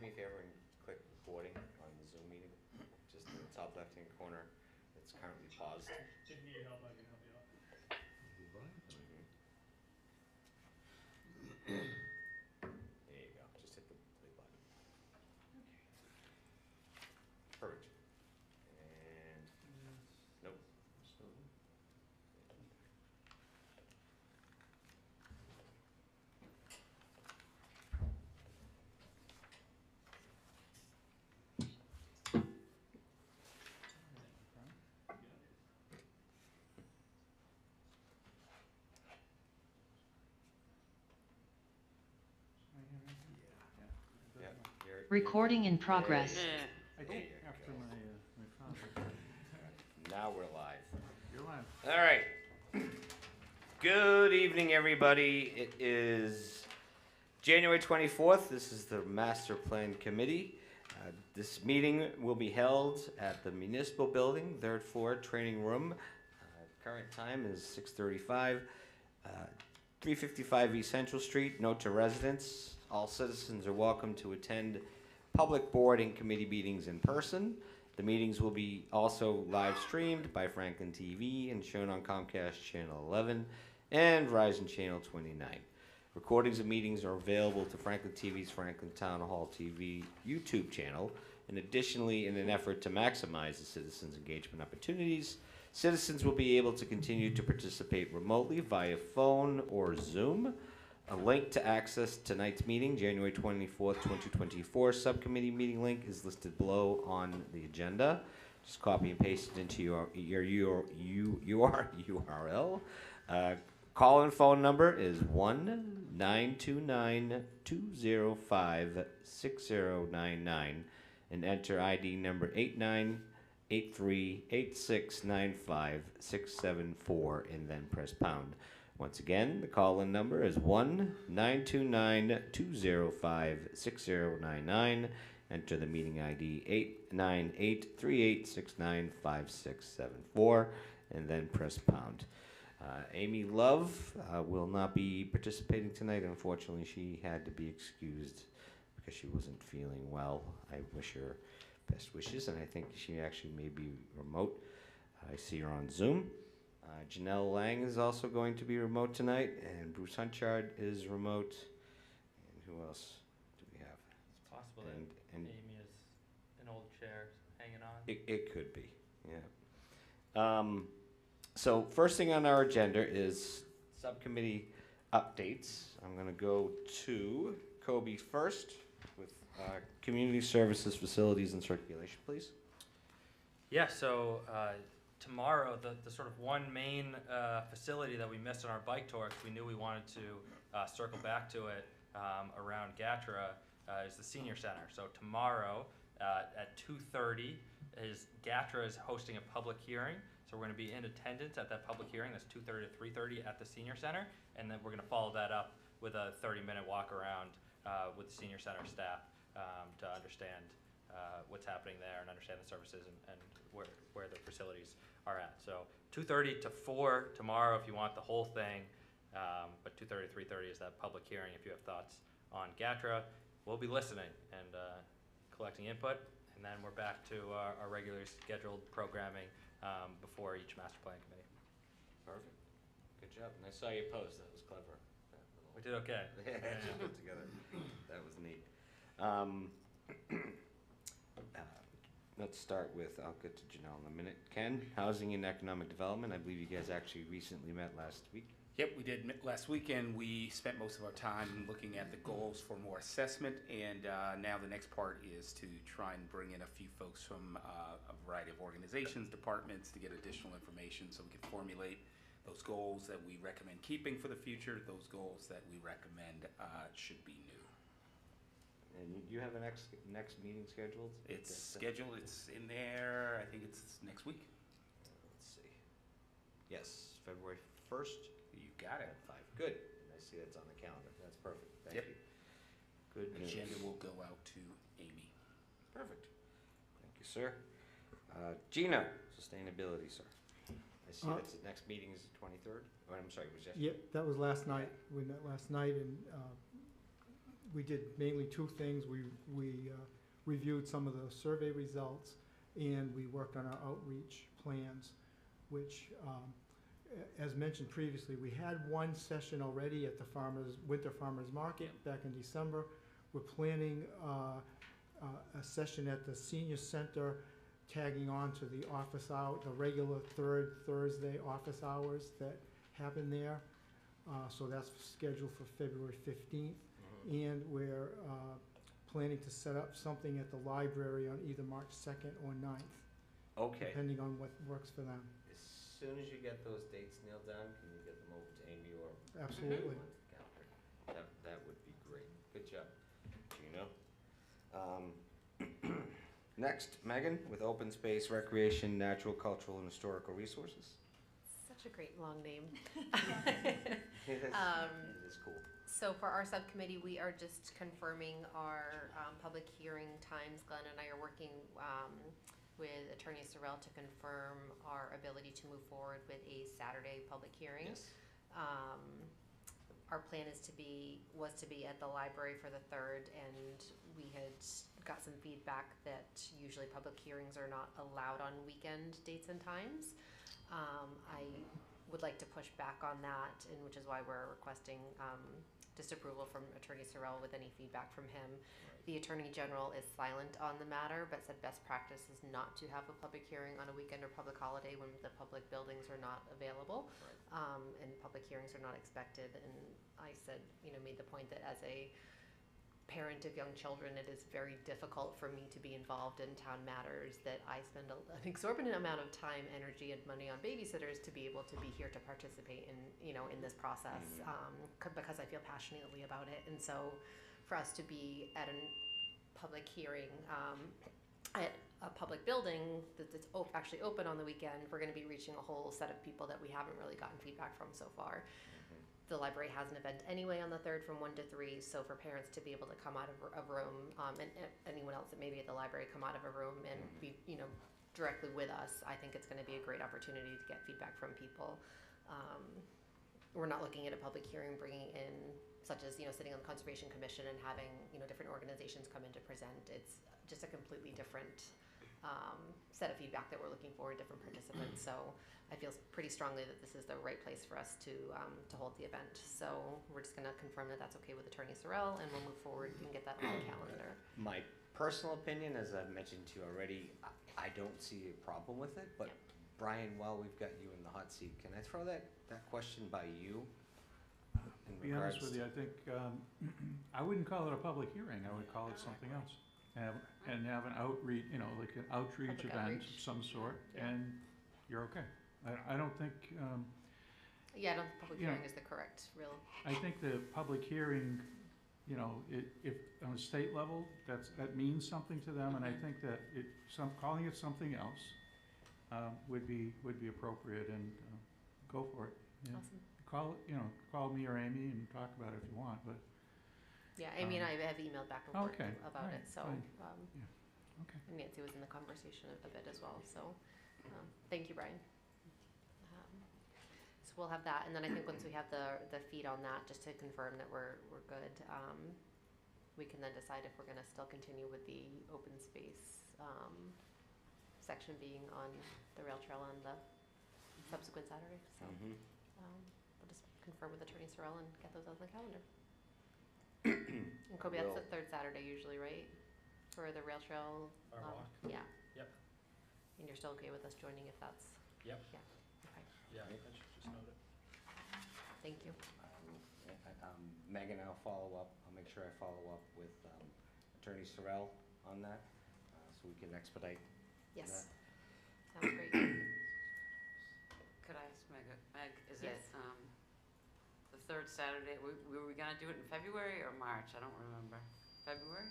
me a favor and click recording on the Zoom meeting? Just in the top left-hand corner. It's currently paused. If you need help, I can help you out. There you go. Just hit the play button. Perfect. And nope. Yeah. Recording in progress. I There think you after go. my father. Now we're live. You're live. All right. Good evening, everybody. It is January 24th. This is the Master Plan Committee. This meeting will be held at the Municipal Building, 3rd floor, training room. Current time is 6:35. 355 East Central Street. Note to residents, all citizens are welcome to attend public board and committee meetings in person. The meetings will be also live streamed by Franklin TV and shown on Comcast Channel 11 and Verizon Channel 29. Recordings of meetings are available to Franklin TV's Franklin Town Hall TV YouTube channel. And additionally, in an effort to maximize the citizens' engagement opportunities, citizens will be able to continue to participate remotely via phone or Zoom. A link to access tonight's meeting, January 24th, 2024, subcommittee meeting link is listed below on the agenda. Just copy and paste it into your URL. Call-in phone number is 1-929-205-6099 and enter ID number 89838695-674 and then press pound. Once again, the call-in number is 1-929-205-6099. Enter the meeting ID 89838695674 and then press pound. Amy Love will not be participating tonight. Unfortunately, she had to be excused because she wasn't feeling well. I wish her best wishes, and I think she actually may be remote. I see her on Zoom. Janelle Lang is also going to be remote tonight, and Bruce Hunchard is remote. And who else do we have? It's possible that Amy is an old chair hanging on. It could be, yeah. So first thing on our agenda is subcommittee updates. I'm going to go to Kobe first with Community Services, Facilities, and Circulation, please. Yeah, so tomorrow, the sort of one main facility that we missed on our bike tour, because we knew we wanted to circle back to it around GATRA, is the Senior Center. So tomorrow at 2:30, GATRA is hosting a public hearing. So we're going to be in attendance at that public hearing. That's 2:30 to 3:30 at the Senior Center. And then we're going to follow that up with a 30-minute walk around with the Senior Center staff to understand what's happening there and understand the services and where the facilities are at. So 2:30 to 4 tomorrow if you want the whole thing, but 2:30 to 3:30 is that public hearing if you have thoughts on GATRA. We'll be listening and collecting input, and then we're back to our regularly scheduled programming before each master plan committee. Perfect. Good job. And I saw you post. That was clever. We did okay. Yeah, put together. That was neat. Let's start with, I'll get to Janelle in a minute. Ken, Housing and Economic Development. I believe you guys actually recently met last week. Yep, we did. Last weekend, we spent most of our time looking at the goals for more assessment, and now the next part is to try and bring in a few folks from a variety of organizations, departments, to get additional information so we can formulate those goals that we recommend keeping for the future, those goals that we recommend should be new. And you have a next meeting scheduled? It's scheduled, it's in there, I think it's next week. Let's see. Yes, February 1st. You got it. At 5. Good. I see that's on the calendar. That's perfect. Thank Yep. you. Good The news. agenda will go out to Amy. Perfect. Thank you, sir. Gina, Sustainability, sir. I see that's the next meeting is the 23rd. Oh, I'm sorry, it was yesterday. Yep, that was last night. We met last night, and we did mainly two things. We reviewed some of the survey results, and we worked on our outreach plans, which, as mentioned previously, we had one session already at the Winter Farmers Market back in December. We're planning a session at the Senior Center, tagging on to the office hour, the regular third Thursday office hours that happen there. So that's scheduled for February 15th. And we're planning to set up something at the library on either March 2nd or 9th, Okay. depending on what works for them. As soon as you get those dates nailed down, can you get them over to Amy or Absolutely. onto the calendar? That would be great. Good job, Gino. Next, Megan, with Open Space, Recreation, Natural, Cultural, and Historical Resources. Such a great long name. It is cool. So for our subcommittee, we are just confirming our public hearing times. Glenn and I are working with Attorney Sorrell to confirm our ability to move forward with a Saturday public hearing. Yes. Our plan was to be at the library for the 3rd, and we had got some feedback that usually public hearings are not allowed on weekend dates and times. I would like to push back on that, and which is why we're requesting disapproval from Attorney Sorrell with any feedback from him. The Attorney General is silent on the matter, but said best practice is not to have a public hearing on a weekend or public holiday when the public buildings are not available, and public hearings are not expected. And I said, made the point that as a parent of young children, it is very difficult for me to be involved in town matters, that I spend an exorbitant amount of time, energy, and money on babysitters to be able to be here to participate in, in this process, because I feel passionately about it. And so for us to be at a public hearing at a public building that's actually open on the weekend, we're going to be reaching a whole set of people that we haven't really gotten feedback from so far. The library has an event anyway on the 3rd from 1 to 3, so for parents to be able to come out of a room, and anyone else that may be at the library come out of a room and be, directly with us, I think it's going to be a great opportunity to get feedback from people. We're not looking at a public hearing bringing in, such as, sitting on the Conservation Commission and having, different organizations come in to present. It's just a completely different set of feedback that we're looking for in different participants. So I feel pretty strongly that this is the right place for us to hold the event. So we're just going to confirm that that's okay with Attorney Sorrell, and we'll move forward and get that on the calendar. My personal opinion, as I've mentioned to you already, I don't see a problem with it, but Brian, while we've got you in the hot seat, can I throw that question by you? To be honest with you, I think I wouldn't call it a public hearing. I would call it something else. And have an outreach, like an outreach Public event outreach. of some sort, Yeah. and you're okay. I don't think, Yeah, I don't think public You know, hearing is the correct real. I think the public hearing, if on a state level, that means something to them, and I think that calling it something else would be appropriate, and go for it. Yeah. Awesome. Call me or Amy and talk about it if you want, but Yeah, Amy and I have emailed back and forth Okay, about right, it. So fine. okay. and Nancy was in the conversation a bit as well. So thank you, Brian. So we'll have that, and then I think once we have the feed on that, just to confirm that we're good, we can then decide if we're going to still continue with the open space section being on the rail trail on the subsequent Saturday. So we'll just confirm with Attorney Sorrell and get those on the calendar. And Kobe, that's the 3rd Saturday usually, right? For the rail trail. Our walk? Yeah. Yep. And you're still okay with us joining if that's? Yep. Yeah. Okay. Yeah, I should just note it. Thank you. Megan, I'll follow up. I'll make sure I follow up with Attorney Sorrell on that, so we can expedite. Yes. Sounds great. Could I ask Meg, is Yes. it the 3rd Saturday, were we gonna do it in February or March? I don't remember. February?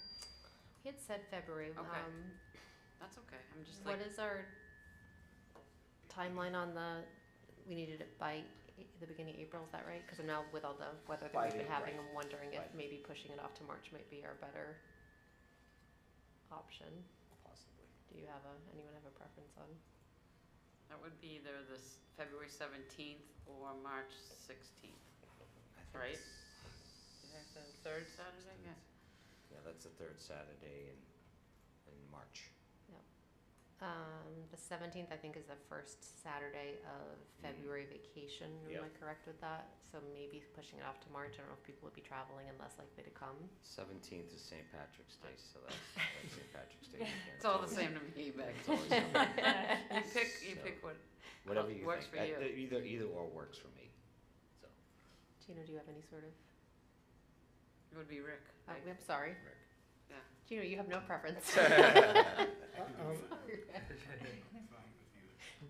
He had said February. Okay. That's okay, I'm just What like, is our timeline on we needed it by the beginning of April, is that right? Because now with all the weather that By we've been the- having, right. I'm wondering if Right. maybe pushing it off to March might be our better option. Possibly. Do you have anyone have a preference on? that would be either this February 17th or March 16th. I think Right. it's- Is that the 3rd Saturday? Yeah. Yeah, that's the third Saturday in March. The 17th, I think, is the first Saturday of February vacation. Am I Yep. correct with that? So maybe pushing it off to March. I don't know if people would be traveling and less likely to come. 17th is St. Patrick's Day, so that's St. Patrick's Day weekend. It's all the same to me, Beck. It's always something. You So, pick what Whatever you works think. for you. Either or works for me. So, Gino, do you have any sort of? It would be Rick. Oh, right? I'm sorry. Rick. Yeah. Gino, you have no preference.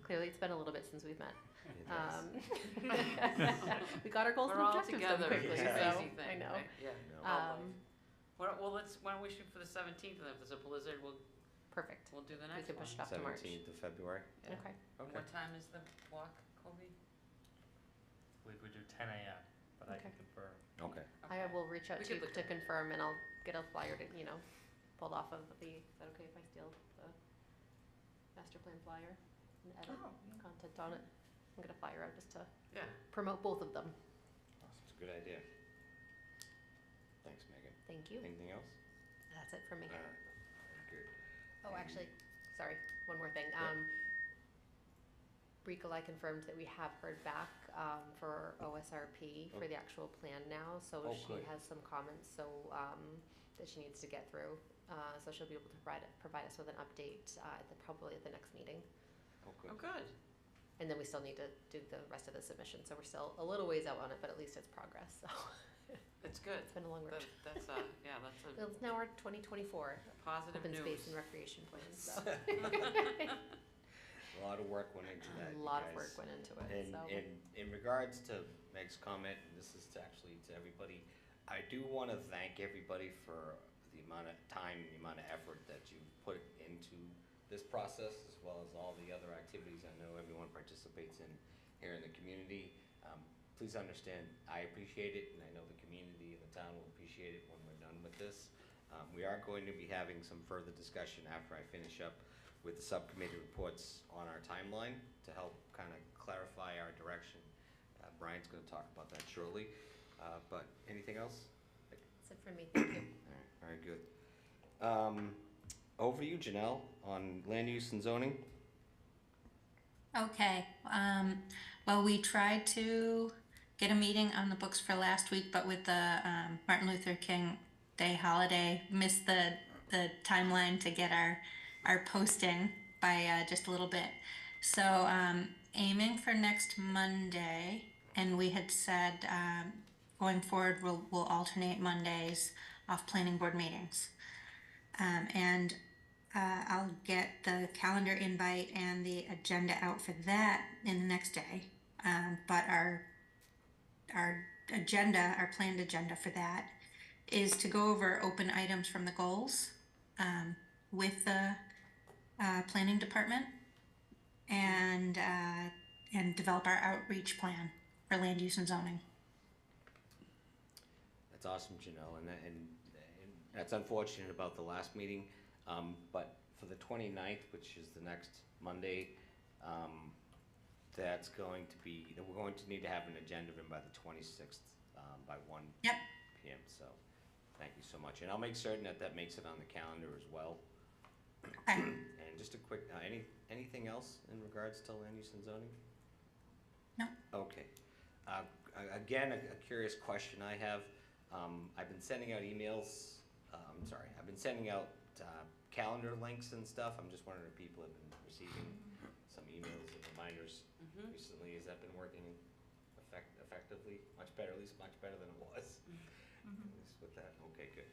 Clearly, it's been a little bit since we've met. It does. We got our goals We're and all objectives done together. quickly, It's a so crazy thing, I know. right? Yeah. You know, Why don't we shoot for the 17th, and if there's a blizzard, Perfect. we'll do the We next can one. push it off to March. 17th of February. Yeah. Okay. Okay. What time is the walk, Kobe? We would do 10 a.m., but I can Okay. confirm. Okay. I will reach out We to could you look to at- confirm, and I'll get a flyer to, pulled off of the, is that okay if I steal the master plan flyer and edit content on it? I'm gonna flyer out just to Yeah. promote both of them. It's a good idea. Thanks, Megan. Thank you. Anything else? That's it for me. Good. Oh, actually, sorry, one more thing. Yeah. Rico, I confirmed that we have heard back for OSRP for the actual plan now. So Oh, she good. has some comments that she needs to get through. So she'll be able to provide us with an update probably at the next meeting. Oh, good. Oh, good. And then we still need to do the rest of the submission. So we're still a little ways out on it, but at least it's progress. So It's good. it's been a long road. That's yeah, that's a Well, it's now our 2024 positive open news. space and recreation plan. So A lot of work went into that. a you lot of guys. work went into it. And So in regards to Meg's comment, and this is actually to everybody, I do want to thank everybody for the amount of time, the amount of effort that you put into this process, as well as all the other activities I know everyone participates in here in the community. Please understand, I appreciate it, and I know the community and the town will appreciate it when we're done with this. We are going to be having some further discussion after I finish up with the subcommittee reports on our timeline to help kind of clarify our direction. Brian's going to talk about that shortly. But anything else? that's it for me. Thank you. All right, good. Over to you, Janelle, on land use and zoning. Okay, well, we tried to get a meeting on the books for last week, but with the Martin Luther King Day holiday, missed the timeline to get our posting by just a little bit. So aiming for next Monday, and we had said going forward we'll alternate Mondays off planning board meetings. And I'll get the calendar invite and the agenda out for that in the next day. But our agenda, our planned agenda for that, is to go over open items from the goals with the planning department and develop our outreach plan for land use and zoning. That's awesome, Janelle, and that's unfortunate about the last meeting, but for the 29th, which is the next Monday, that's going to be, we're going to need to have an agenda in by the 26th, by 1 Yep. p.m., so thank you so much. And I'll make certain that makes it on the calendar as well. Okay. And just a quick, anything else in regards to land use and zoning? No. Okay. Again, a curious question I have. I've been sending out emails, I've been sending out calendar links and stuff. I'm just wondering if people have been receiving some emails and reminders recently. Has that been working effectively? Much better, at least much better than it was. At least with that, okay, good.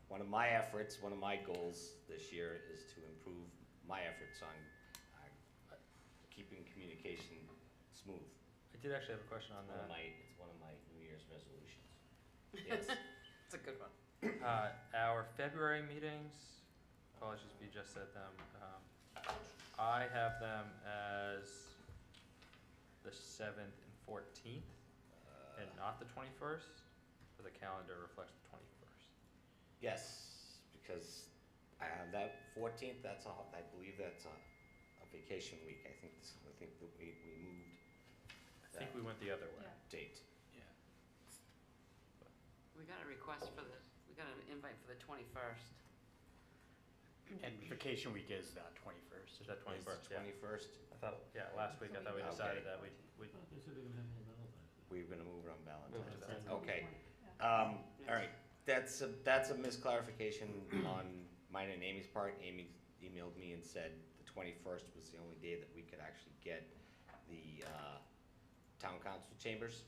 One of my efforts, one of my goals this year is to improve my efforts on keeping communication smooth. I did actually have a question on It's that. one of my New Year's resolutions. Yes. It's a good one. Our February meetings, apologies if you just said them, I have them as the 7th and 14th, and not the 21st, or the calendar reflects the 21st. Yes, because that 14th, I believe that's a vacation week. I think that we moved I think we went the other way. date. We got a request for the, we We got an invite for the 21st. And vacation week is that 21st. Is that 21st? Yeah. 21st. I thought, yeah, last week I thought we Okay. decided that we We were gonna move it on Move it Valentine's to Day. Valentine's. Okay. All right. That's a misclarification on mine and Amy's part. Amy emailed me and said the 21st was the only day that we could actually get the town council chambers.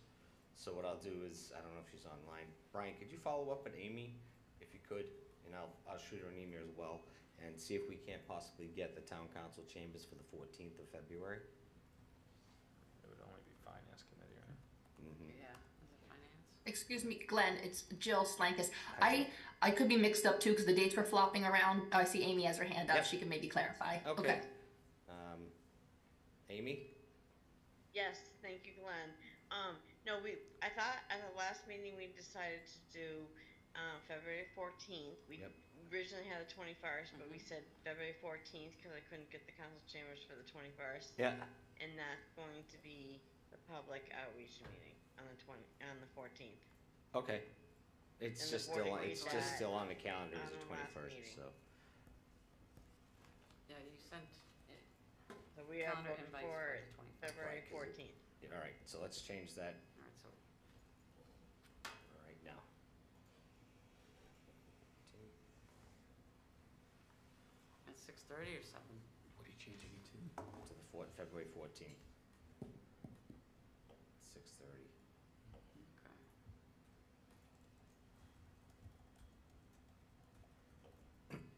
So what I'll do is, I don't know if she's online. Brian, could you follow up with Amy if you could? And I'll shoot her an email as well and see if we can't possibly get the town council chambers for the 14th of February. It would only be finance committee, right? Mhm. Yeah, is it finance? Excuse me, Glenn, it's Jill Slankus. Hi, I could be mixed up too, because the dates were flopping around. I see Amy has her hand up, Yep. she can maybe clarify. Okay. Amy? Yes, thank you, Glenn. No, I thought at the last meeting we decided to do, February 14th. We Yep. originally had the 21st, but we said February 14th because I couldn't get the council chambers for the 21st. Yeah. And that's going to be the public outreach meeting on the 14th. Okay. It's And the just still, board agreed it's just that still on the calendar as on the the last 21st, meeting. so. Yeah, you sent So we are calendar booked invites for for the 21st. February Right, 'cause it- 14th. Yeah, all right, so let's change that All right, so right now. at 6:30 or 7? What are you changing it to? To the February 14th. 6:30.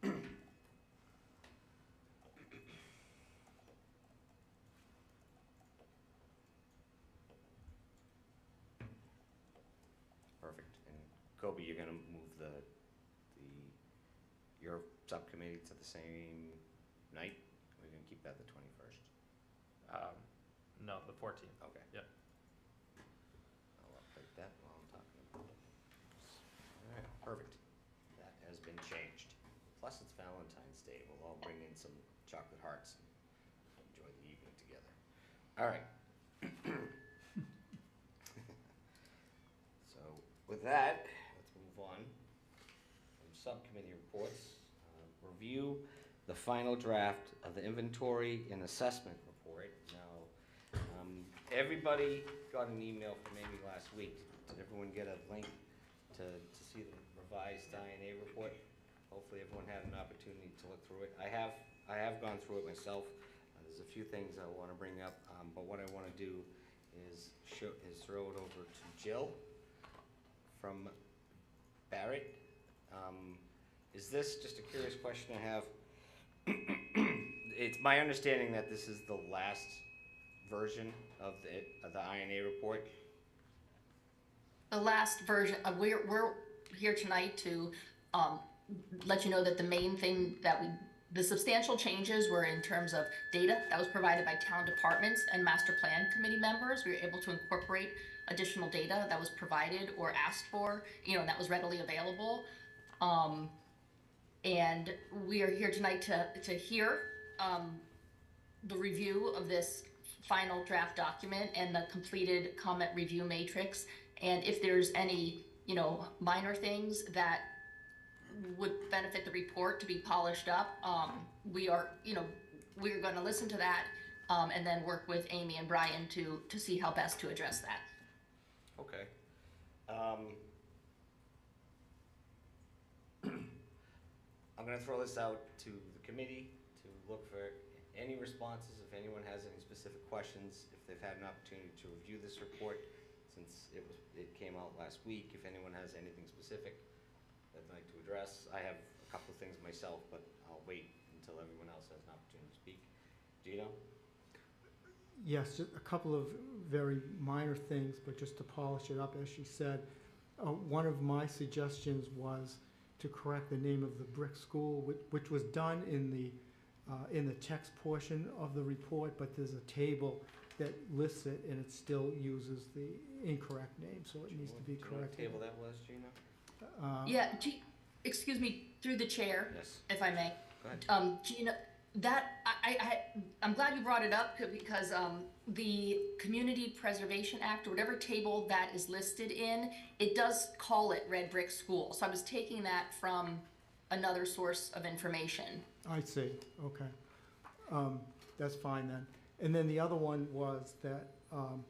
Okay. Perfect. And Kobe, you're gonna move your subcommittee to the same night? We're gonna keep that the 21st? No, the 14th. Okay. Yep. I'll update that while I'm talking about it. All right, perfect. That has been changed. Plus, it's Valentine's Day. We'll all bring in some chocolate hearts and enjoy the evening together. All right. So with that, let's move on. Some subcommittee reports. Review the final draft of the inventory and assessment report. Now, everybody got an email from Amy last week. Did everyone get a link to see the revised INA report? Hopefully everyone had an opportunity to look through it. I have gone through it myself. There's a few things I want to bring up, but what I want to do is throw it over to Jill from Barrett. Is this, just a curious question I have, it's my understanding that this is the last version of the INA report? The last version, we're here tonight to let you know that the main thing the substantial changes were in terms of data that was provided by town departments and master plan committee members. We were able to incorporate additional data that was provided or asked for, and that was readily available. And we are here tonight to hear the review of this final draft document and the completed comment review matrix. And if there's any, minor things that would benefit the report to be polished up, we're going to listen to that and then work with Amy and Brian to see how best to address that. Okay. I'm gonna throw this out to the committee to look for any responses, if anyone has any specific questions, if they've had an opportunity to review this report, since it came out last week, if anyone has anything specific they'd like to address. I have a couple of things myself, but I'll wait until everyone else has an opportunity to speak. Gino? Yes, just a couple of very minor things, but just to polish it up, as she said, one of my suggestions was to correct the name of the brick school, which was done in the text portion of the report, but there's a table that lists it and it still uses the incorrect name, so it needs to be Do you know what corrected. table that was, Gino? Yeah, excuse me, through the chair, Yes, if I may. go ahead. Gina, that I'm glad you brought it up because the Community Preservation Act, or whatever table that is listed in, it does call it Red Brick School. So I was taking that from another source of information. I see, okay. That's fine then. And then the other one was that on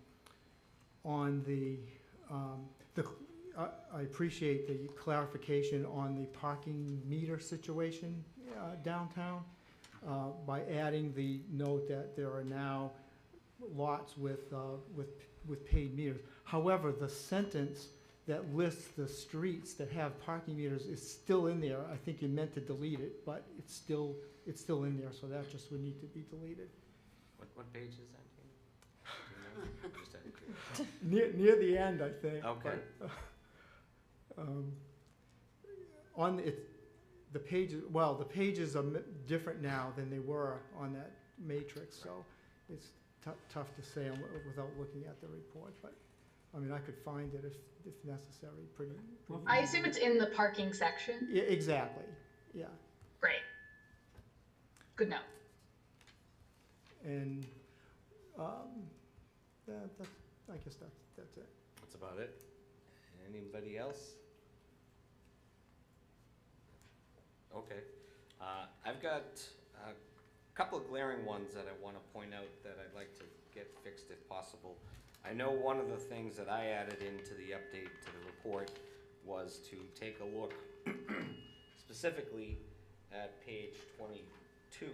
I appreciate the clarification on the parking meter situation downtown by adding the note that there are now lots with paid meters. However, the sentence that lists the streets that have parking meters is still in there. I think you meant to delete it, but it's still in there, so that just would need to be deleted. What page is that, Jamie? Do you know? Just out of curiosity. Near the end, I think. Okay. But, on the pages, well, the pages are different now than they were on that matrix, so it's tough to say without looking at the report, but, I mean, I could find it if necessary, pretty I assume it's in the parking section? Yeah, exactly, yeah. Great. Good note. And, I guess that's it. That's about it. Anybody else? Okay. I've got a couple of glaring ones that I want to point out that I'd like to get fixed if possible. I know one of the things that I added into the update to the report was to take a look specifically at page 22,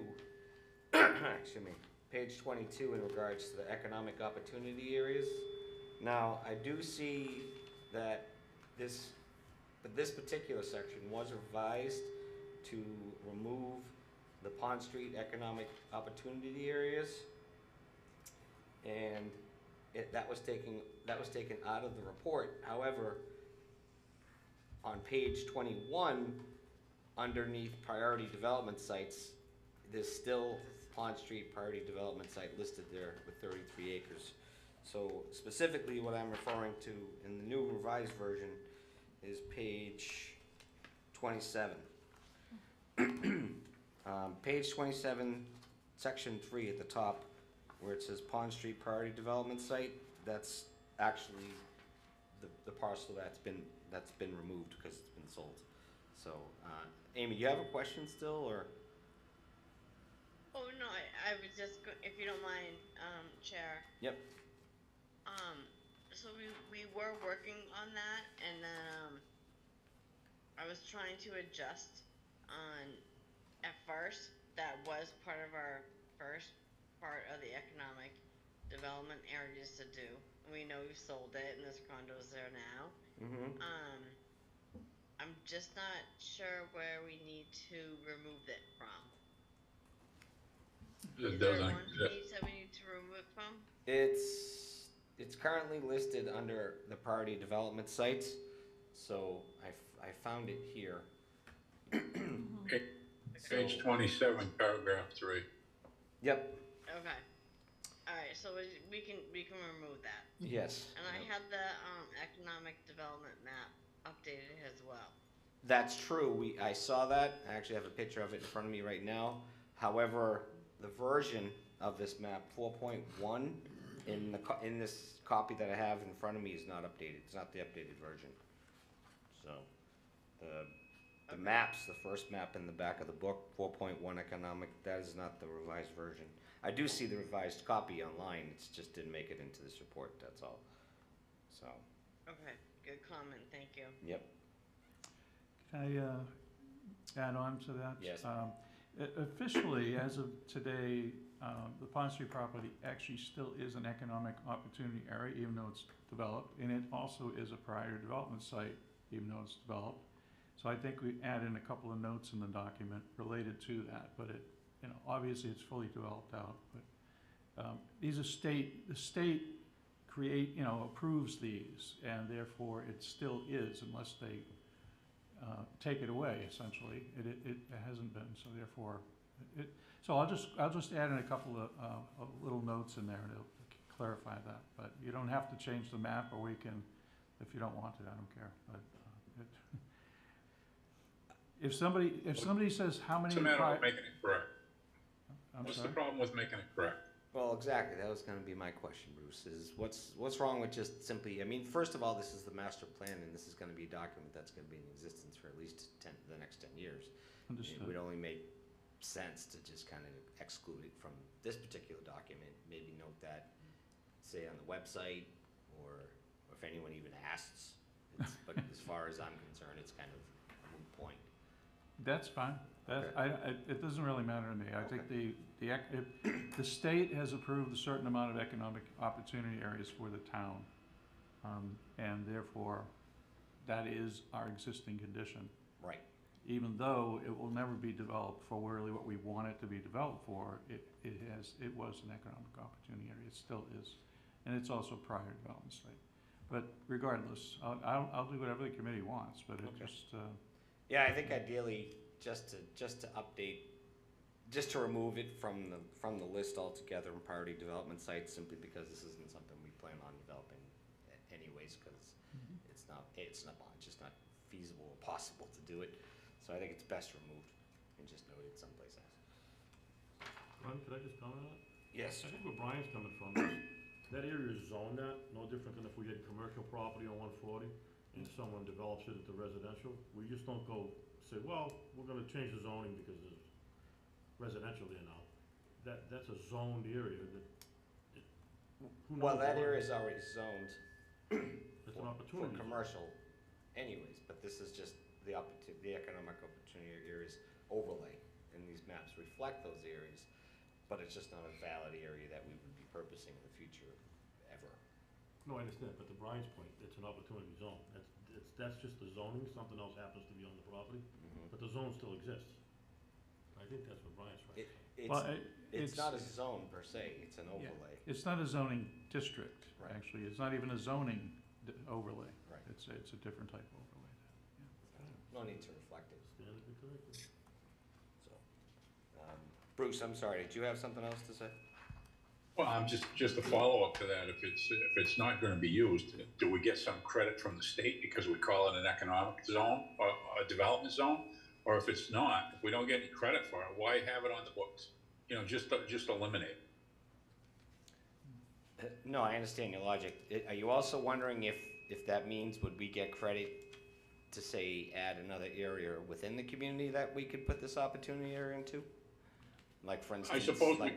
excuse me, page 22 in regards to the economic opportunity areas. Now, I do see that this particular section was revised to remove the Pond Street economic opportunity areas, and that was taken out of the report. However, on page 21, underneath priority development sites, there's still Pond Street priority development site listed there with 33 acres. So specifically what I'm referring to in the new revised version is page 27. Page 27, section 3 at the top, where it says Pond Street priority development site, that's actually the parcel that's been removed because it's been sold. So, Amy, you have a question still, or? Oh, no, I was just, if you don't mind, Chair. Yep. So we were working on that, and then, I was trying to adjust at first, that was part of our first part of the economic development areas to do. We know we've sold it, and there's condos there now. Mm-hmm. I'm just not sure where we need to remove it from. Is there one page that we need to remove it from? It's currently listed under the priority development sites, so I found it here. Page 27, paragraph 3. Yep. Okay. All right. So we can remove that. Yes. And I had the economic development map updated as well. That's true. I saw that. I actually have a picture of it in front of me right now. However, the version of this map 4.1 in this copy that I have in front of me is not updated. It's not the updated version. So the maps, the first map in the back of the book, 4.1 economic, that is not the revised version. I do see the revised copy online. It just didn't make it into this report. That's all. So. Okay. Good comment. Thank you. Yep. Can I add on to that? Yes. Officially, as of today, the Pond Street property actually still is an economic opportunity area, even though it's developed, and it also is a prior development site, even though it's developed. So I think we add in a couple of notes in the document related to that, but obviously it's fully developed out. But these are the state approves these, and therefore it still is, unless they take it away. Essentially, it hasn't been. So therefore, so I'll just add in a couple of little notes in there to clarify that. But you don't have to change the map, or we can, if you don't want to. I don't care. But if somebody says how many. What's the matter with making it correct? I'm What's sorry? the problem with making it correct? Well, exactly. That was going to be my question, Bruce. Is what's wrong with just simply? I mean, first of all, this is the master plan, and this is going to be a document that's going to be in existence for at least the next 10 years. Understood. It would only make sense to just kind of exclude it from this particular document. Maybe note that, say, on the website, or if anyone even asks. But as far as I'm concerned, it's kind of a moot point. That's fine. That, Okay. it doesn't really matter to me. I think the state has approved a certain amount of economic opportunity areas for the town. And therefore, that is our existing condition. Right. Even though it will never be developed for really what we want it to be developed for, it was an economic opportunity area. It still is. And it's also prior development site. But regardless, I'll do whatever the committee wants, but it Okay. just, Yeah, I think ideally, just to update, just to remove it from the list altogether in priority development sites, simply because this isn't something we plan on developing anyways, because it's just not feasible or possible to do it. So I think it's best removed and just noted someplace else. Brian, could I just comment on that? Yes. I think where Brian's coming from is, that area is zoned that, no different than if we had commercial property on 140 and someone develops it into residential. We just don't go say, well, we're gonna change the zoning because there's residential there now. That's a zoned area that, who knows? Well, that what- area is already zoned It's an for opportunity. commercial anyways, but this is just the economic opportunity areas overlay, and these maps reflect those areas, but it's just not a valid area that we would be purposing in the future ever. No, I understand, but to Brian's point, it's an opportunity zone. That's just the zoning, something else happens to be on the property, but the zone still exists. I think that's what Brian's trying to say. well, It's not a zone per se, it's an overlay. it's not a zoning district, Right. actually. It's not even a zoning overlay. Right. It's a different type of overlay. No need to reflect it, Stand to be corrected. so. Bruce, I'm sorry, did you have something else to say? Well, I'm just a follow-up to that. If it's not gonna be used, do we get some credit from the state because we call it an economic zone or a development zone? Or if it's not, if we don't get any credit for it, why have it on the books? You know, just eliminate it. No, I understand your logic. Are you also wondering if that means would we get credit to say add another area within the community that we could put this opportunity area into? Like for instance, I suppose like,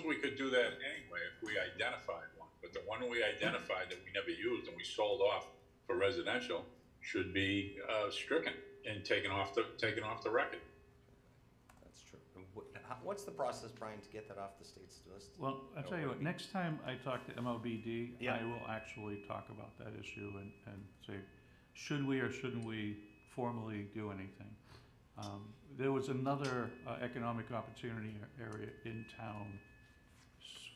we could do that anyway if we identified one, but the one we identified that we never used and we sold off for residential should be stricken and taken off the record. That's true. And what's the process, Brian, to get that off the state's list? Well, I'll tell you what, next time I talk to MLBD, Yeah. I will actually talk about that issue and say, should we or shouldn't we formally do anything? There was another economic opportunity area in town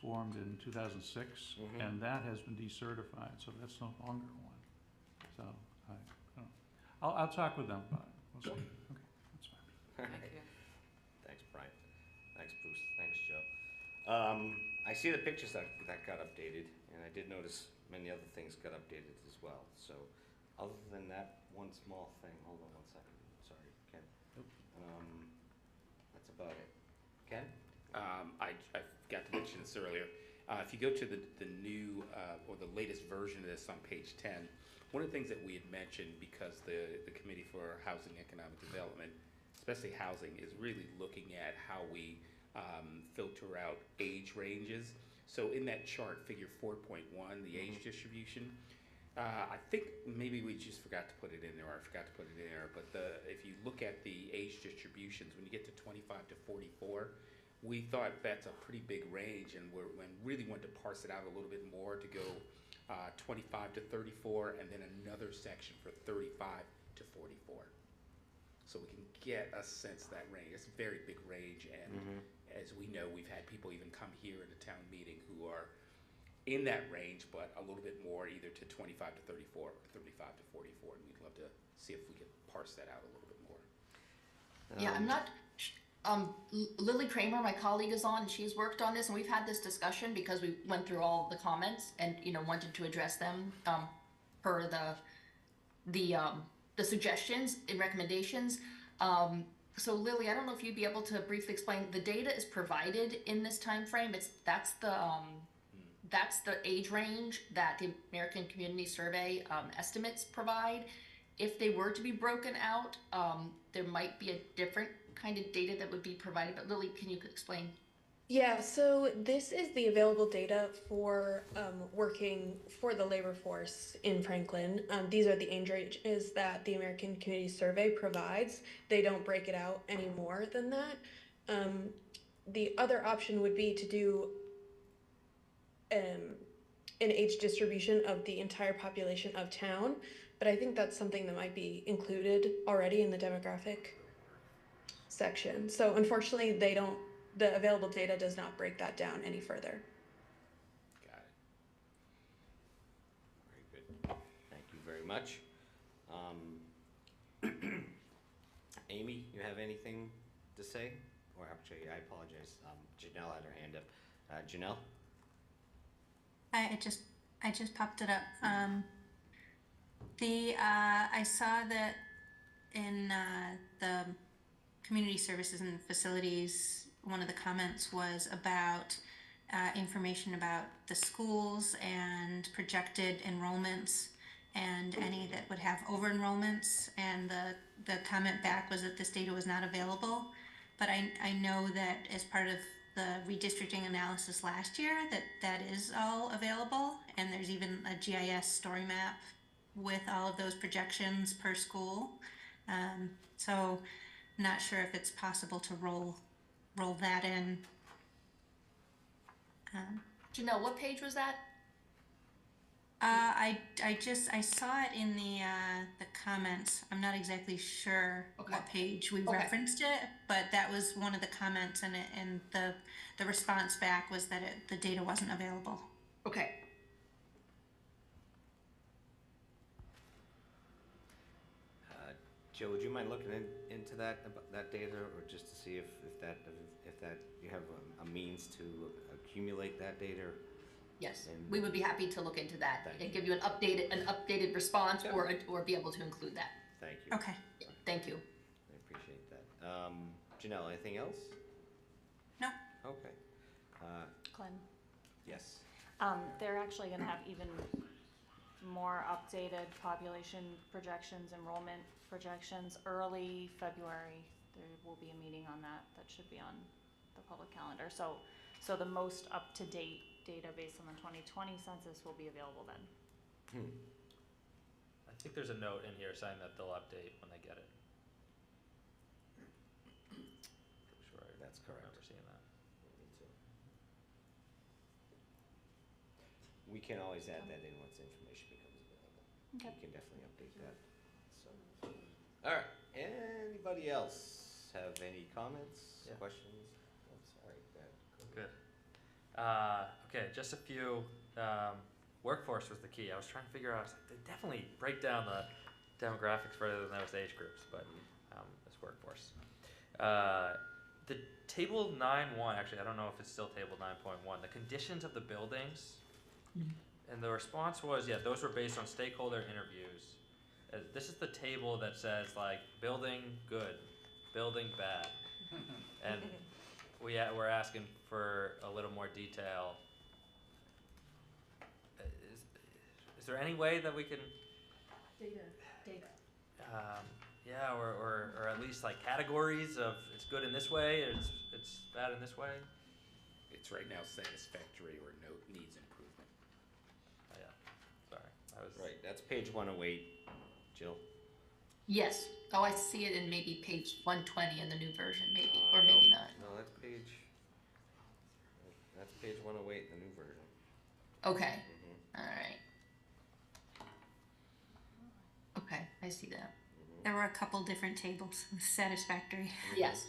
formed in 2006, and that has been decertified, so that's no longer one. So, I don't know. I'll talk with them about it. We'll see. Okay, that's fine. Thank you. Thanks, Brian. Thanks, Bruce. Thanks, Joe. I see the pictures that got updated, and I did notice many other things got updated as well. So, other than that one small thing, hold on one second. Sorry, Ken. That's about it. Ken? I forgot to mention this earlier. If you go to the new or the latest version of this on page 10, one of the things that we had mentioned, because the Committee for Housing and Economic Development, especially housing, is really looking at how we filter out age ranges. So in that chart, figure 4.1, the age distribution, I think maybe we just forgot to put it in there, or I forgot to put it in there, but if you look at the age distributions, when you get to 25 to 44, we thought that's a pretty big range, and we really wanted to parse it out a little bit more to go 25 to 34, and then another section for 35 to 44. So we can get a sense of that range. It's a very big range, and as we know, we've had people even come here at a town meeting who are in that range, but a little bit more, either to 25 to 34 or 35 to 44, and we'd love to see if we could parse that out a little bit more. Yeah, I'm not, Lily Kramer, my colleague, is on, and she's worked on this, and we've had this discussion because we went through all the comments and, wanted to address them, per the suggestions and recommendations. So Lily, I don't know if you'd be able to briefly explain, the data is provided in this time frame. That's the age range that the American Community Survey estimates provide. If they were to be broken out, there might be a different kind of data that would be provided, but Lily, can you explain? Yeah, so this is the available data for working for the labor force in Franklin. These are the age ranges that the American Community Survey provides. They don't break it out any more than that. The other option would be to do an age distribution of the entire population of town, but I think that's something that might be included already in the demographic section. So unfortunately, the available data does not break that down any further. Got it. Very good. Thank you very much. Amy, you have anything to say? Or actually, I apologize. Janelle had her hand up. Janelle? I just popped it up. I saw that in the community services and facilities, one of the comments was about information about the schools and projected enrollments and any that would have over enrollments, and the comment back was that this data was not available. But I know that as part of the redistricting analysis last year that is all available, and there's even a GIS story map with all of those projections per school. So not sure if it's possible to roll that in. Janelle, what page was that? I saw it in the comments. I'm not exactly sure what page we referenced it, but that was one of the comments, and the response back was that the data wasn't available. Okay. Jill, would you mind looking into that data, or just to see if that you have a means to accumulate that data? Yes, And we would be happy to look into that Thank and you. give you an updated response, or be able to include that. Thank you. Okay. Thank you. I appreciate that. Janelle, anything else? No. Okay. Glenn, Yes. they're actually gonna have even more updated population projections, enrollment projections, early February. There will be a meeting on that should be on the public calendar. So the most up-to-date data based on the 2020 census will be available then. I think there's a note in here saying that they'll update when they get it. Pretty sure That's I correct. remember seeing that. Me too. We can always add that in once information becomes available. Okay. We can definitely update that. So, all right. Anybody else have any comments, Yeah. questions? I'm sorry. Good. Okay, just a few. Workforce was the key. I was trying to figure out, they definitely break down the demographics further than those age groups, but it's workforce. The table 9.1, actually, I don't know if it's still table 9.1, the conditions of the buildings. And the response was, yeah, those were based on stakeholder interviews. This is the table that says, like, building good, building bad. And we're asking for a little more detail. Is there any way that we can, Data. yeah, or at least like categories of it's good in this way, or it's bad in this way? It's right now satisfactory or needs improvement. Oh, yeah, sorry, I was. Right, that's page 108, Jill. Yes. Oh, I see it in maybe page 120 in the new version, maybe, or maybe not. No, that's page 108 in the new version. Okay. Mhm. All right. Okay, I see that. There were a couple different tables. Satisfactory. Yes.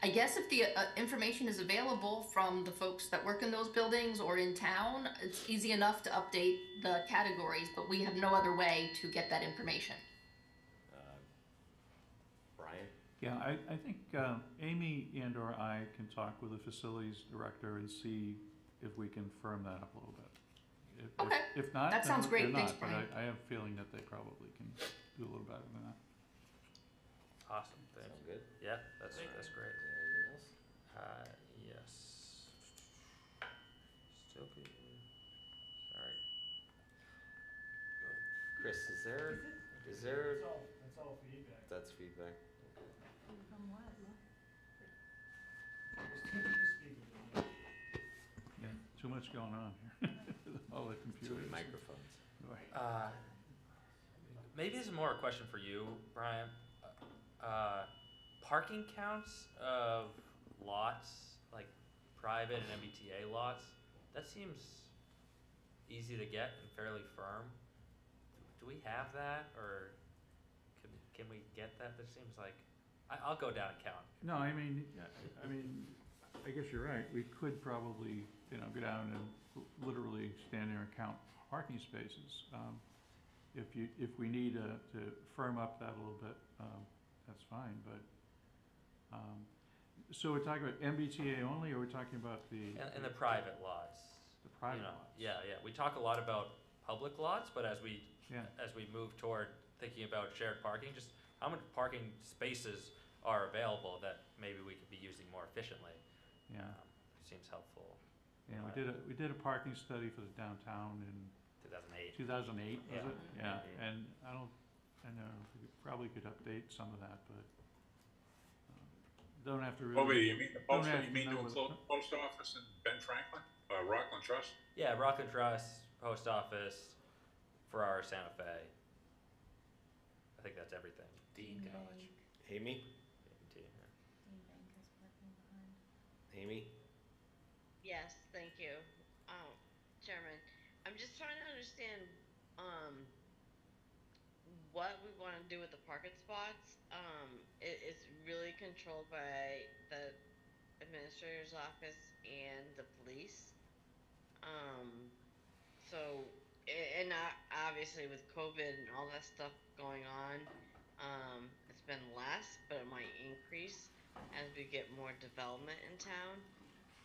I guess if the information is available from the folks that work in those buildings or in town, it's easy enough to update the categories, but we have no other way to get that information. Brian? Yeah, I think Amy and or I can talk with the facilities director and see if we can firm that up a little bit. Okay. If not, That then sounds great. they're Thanks, not, but Brian. I have a feeling that they probably can do a little better than that. Awesome, thank Sound you. good? Yeah, that's great. Anything else? Yes. Still good. All right. Chris, is there? That's all feedback. That's feedback. Yeah, too much going on here. All the Too computers. many microphones. Right. Maybe this is more a question for you, Brian. Parking counts of lots, like private and MBTA lots, that seems easy to get and fairly firm. Do we have that, or can we get that? That seems like, I'll go down and count. No, I mean, I guess you're right. We could probably, go down and literally stand there and count parking spaces. If we need to firm up that a little bit, that's fine, but, so we're talking about MBTA only, or we're talking about the? And the private lots. The private You know, lots. Yeah. We talk a lot about public lots, but as we Yeah. move toward thinking about shared parking, just how many parking spaces are available that maybe we could be using more efficiently? Yeah. Seems helpful. Yeah, we did a parking study for the downtown in 2008. 2008, Yeah. was it? Yeah, Mhm. and I know we probably could update some of that, but don't have to really. Bobby, you mean the don't post, have you to mean know to what- include post office in Ben Franklin, Rockland Trust? Yeah, Rockland Trust, post office, Ferrara, Santa Fe. I think that's everything. Dean College. Amy? Amy? Yes, thank you. Chairman, I'm just trying to understand, what we want to do with the parking spots. It's really controlled by the administrator's office and the police. So, and obviously with COVID and all that stuff going on, it's been less, but it might increase as we get more development in town.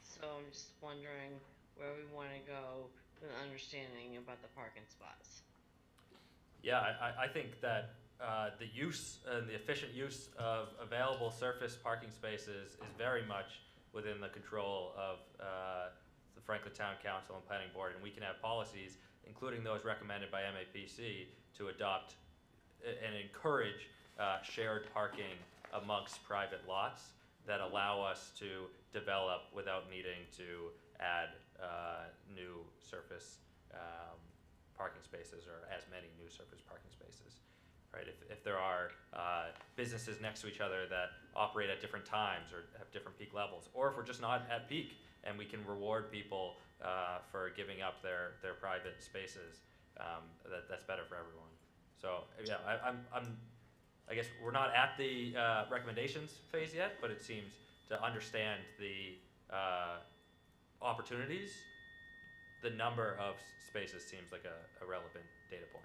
So I'm just wondering where we want to go with understanding about the parking spots. Yeah, I think that the use and the efficient use of available surface parking spaces is very much within the control of the Franklin Town Council and Planning Board, and we can have policies, including those recommended by MAPC, to adopt and encourage shared parking amongst private lots that allow us to develop without needing to add new surface parking spaces, or as many new surface parking spaces, right? If there are businesses next to each other that operate at different times or have different peak levels, or if we're just not at peak and we can reward people for giving up their private spaces, that's better for everyone. So yeah, I guess we're not at the recommendations phase yet, but it seems to understand the opportunities, the number of spaces seems like a relevant data point.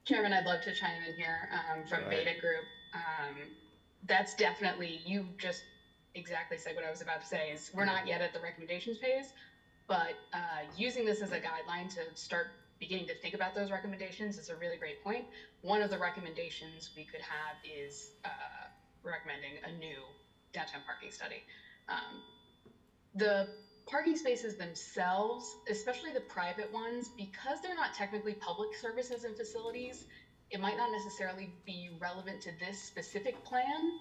Chairman, I'd love to chime in here from Go ahead. Beta Group. That's definitely, you just exactly said what I was about to say, is we're not yet at the recommendations phase, but using this as a guideline to start beginning to think about those recommendations is a really great point. One of the recommendations we could have is recommending a new downtown parking study. The parking spaces themselves, especially the private ones, because they're not technically public services and facilities, it might not necessarily be relevant to this specific plan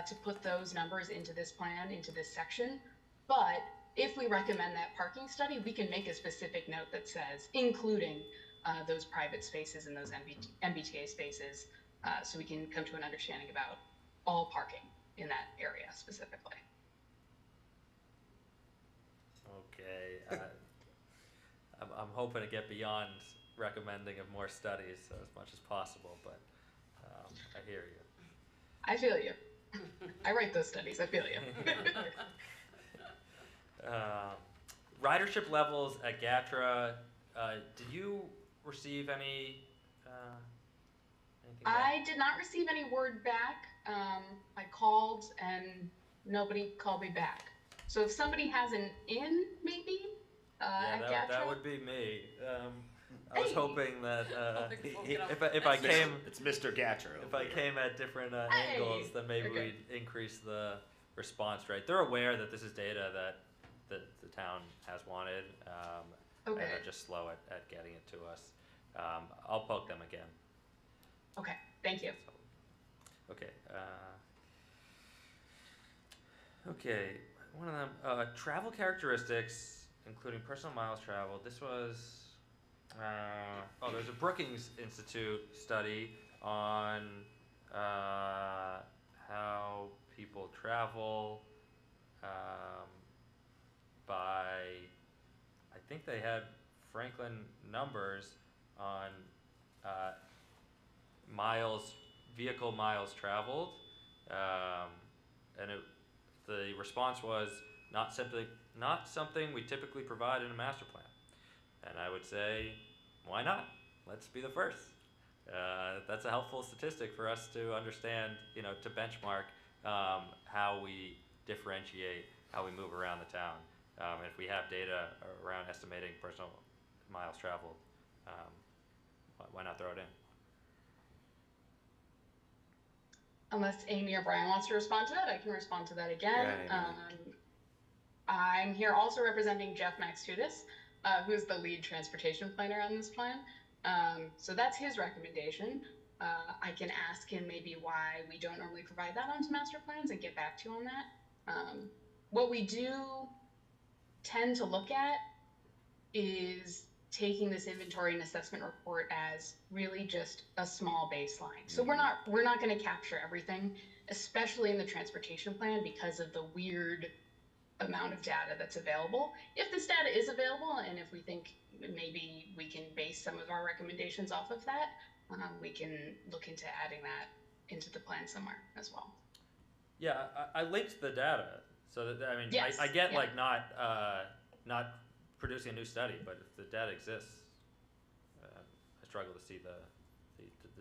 to put those numbers into this plan, into this section. But if we recommend that parking study, we can make a specific note that says, including those private spaces and those MBTA spaces, so we can come to an understanding about all parking in that area specifically. Okay, I'm hoping to get beyond recommending of more studies as much as possible, but I hear you. I feel you. I write those studies, I feel you. Ridership levels at GATRA, did you receive any, anything back? I did not receive any word back. I called and nobody called me back. So if somebody has an in, maybe, at Yeah, GATRA. that would be me. I was hoping that if I came, It's Mr. Gatcher. if I came at different angles, then maybe Okay. we'd increase the response rate. They're aware that this is data that the town has wanted, and Okay. they're just slow at getting it to us. I'll poke them again. Okay, thank you. Okay. Okay. One of them, travel characteristics, including personal miles traveled. This was, there's a Brookings Institute study on how people travel by, I think they had Franklin numbers on vehicle miles traveled, and the response was not something we typically provide in a master plan. And I would say, why not? Let's be the first. That's a helpful statistic for us to understand, to benchmark how we differentiate how we move around the town. If we have data around estimating personal miles traveled, why not throw it in? Unless Amy or Brian wants to respond to that, I can respond to that again. I'm here also representing Jeff Maxtudis, who's the lead transportation planner on this plan. So that's his recommendation. I can ask him maybe why we don't normally provide that onto master plans and get back to you on that. What we do tend to look at is taking this inventory and assessment report as really just a small baseline. So we're not going to capture everything, especially in the transportation plan, because of the weird amount of data that's available. If this data is available, and if we think maybe we can base some of our recommendations off of that, we can look into adding that into the plan somewhere as well. Yeah, I linked the data, so that, I mean, Yes, I get yeah. like not producing a new study, but if the data exists, I struggle to see the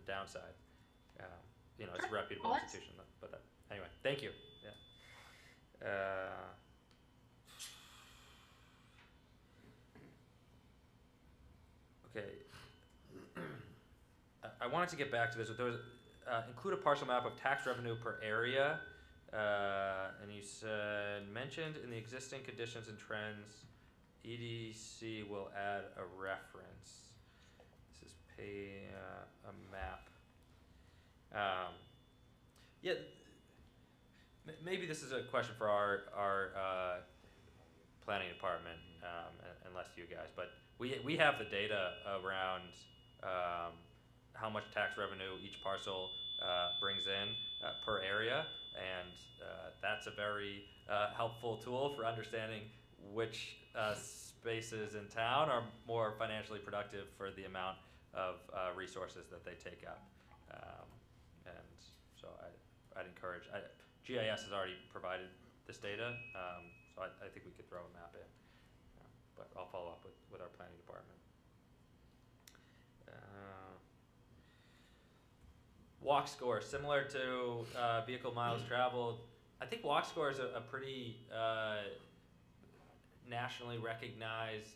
downside. It's a reputable Well, that's- institution, but anyway, thank you. Yeah. Okay. I wanted to get back to this. There was include a partial map of tax revenue per area, and you said mentioned in the existing conditions and trends, EDC will add a reference. This is a map. Maybe this is a question for our planning department, and less you guys, but we have the data around how much tax revenue each parcel brings in per area, and that's a very helpful tool for understanding which spaces in town are more financially productive for the amount of resources that they take up. And so I'd encourage, GIS has already provided this data, so I think we could throw a map in. But I'll follow up with our planning department. Walk score, similar to vehicle miles traveled. I think walk score is a pretty nationally recognized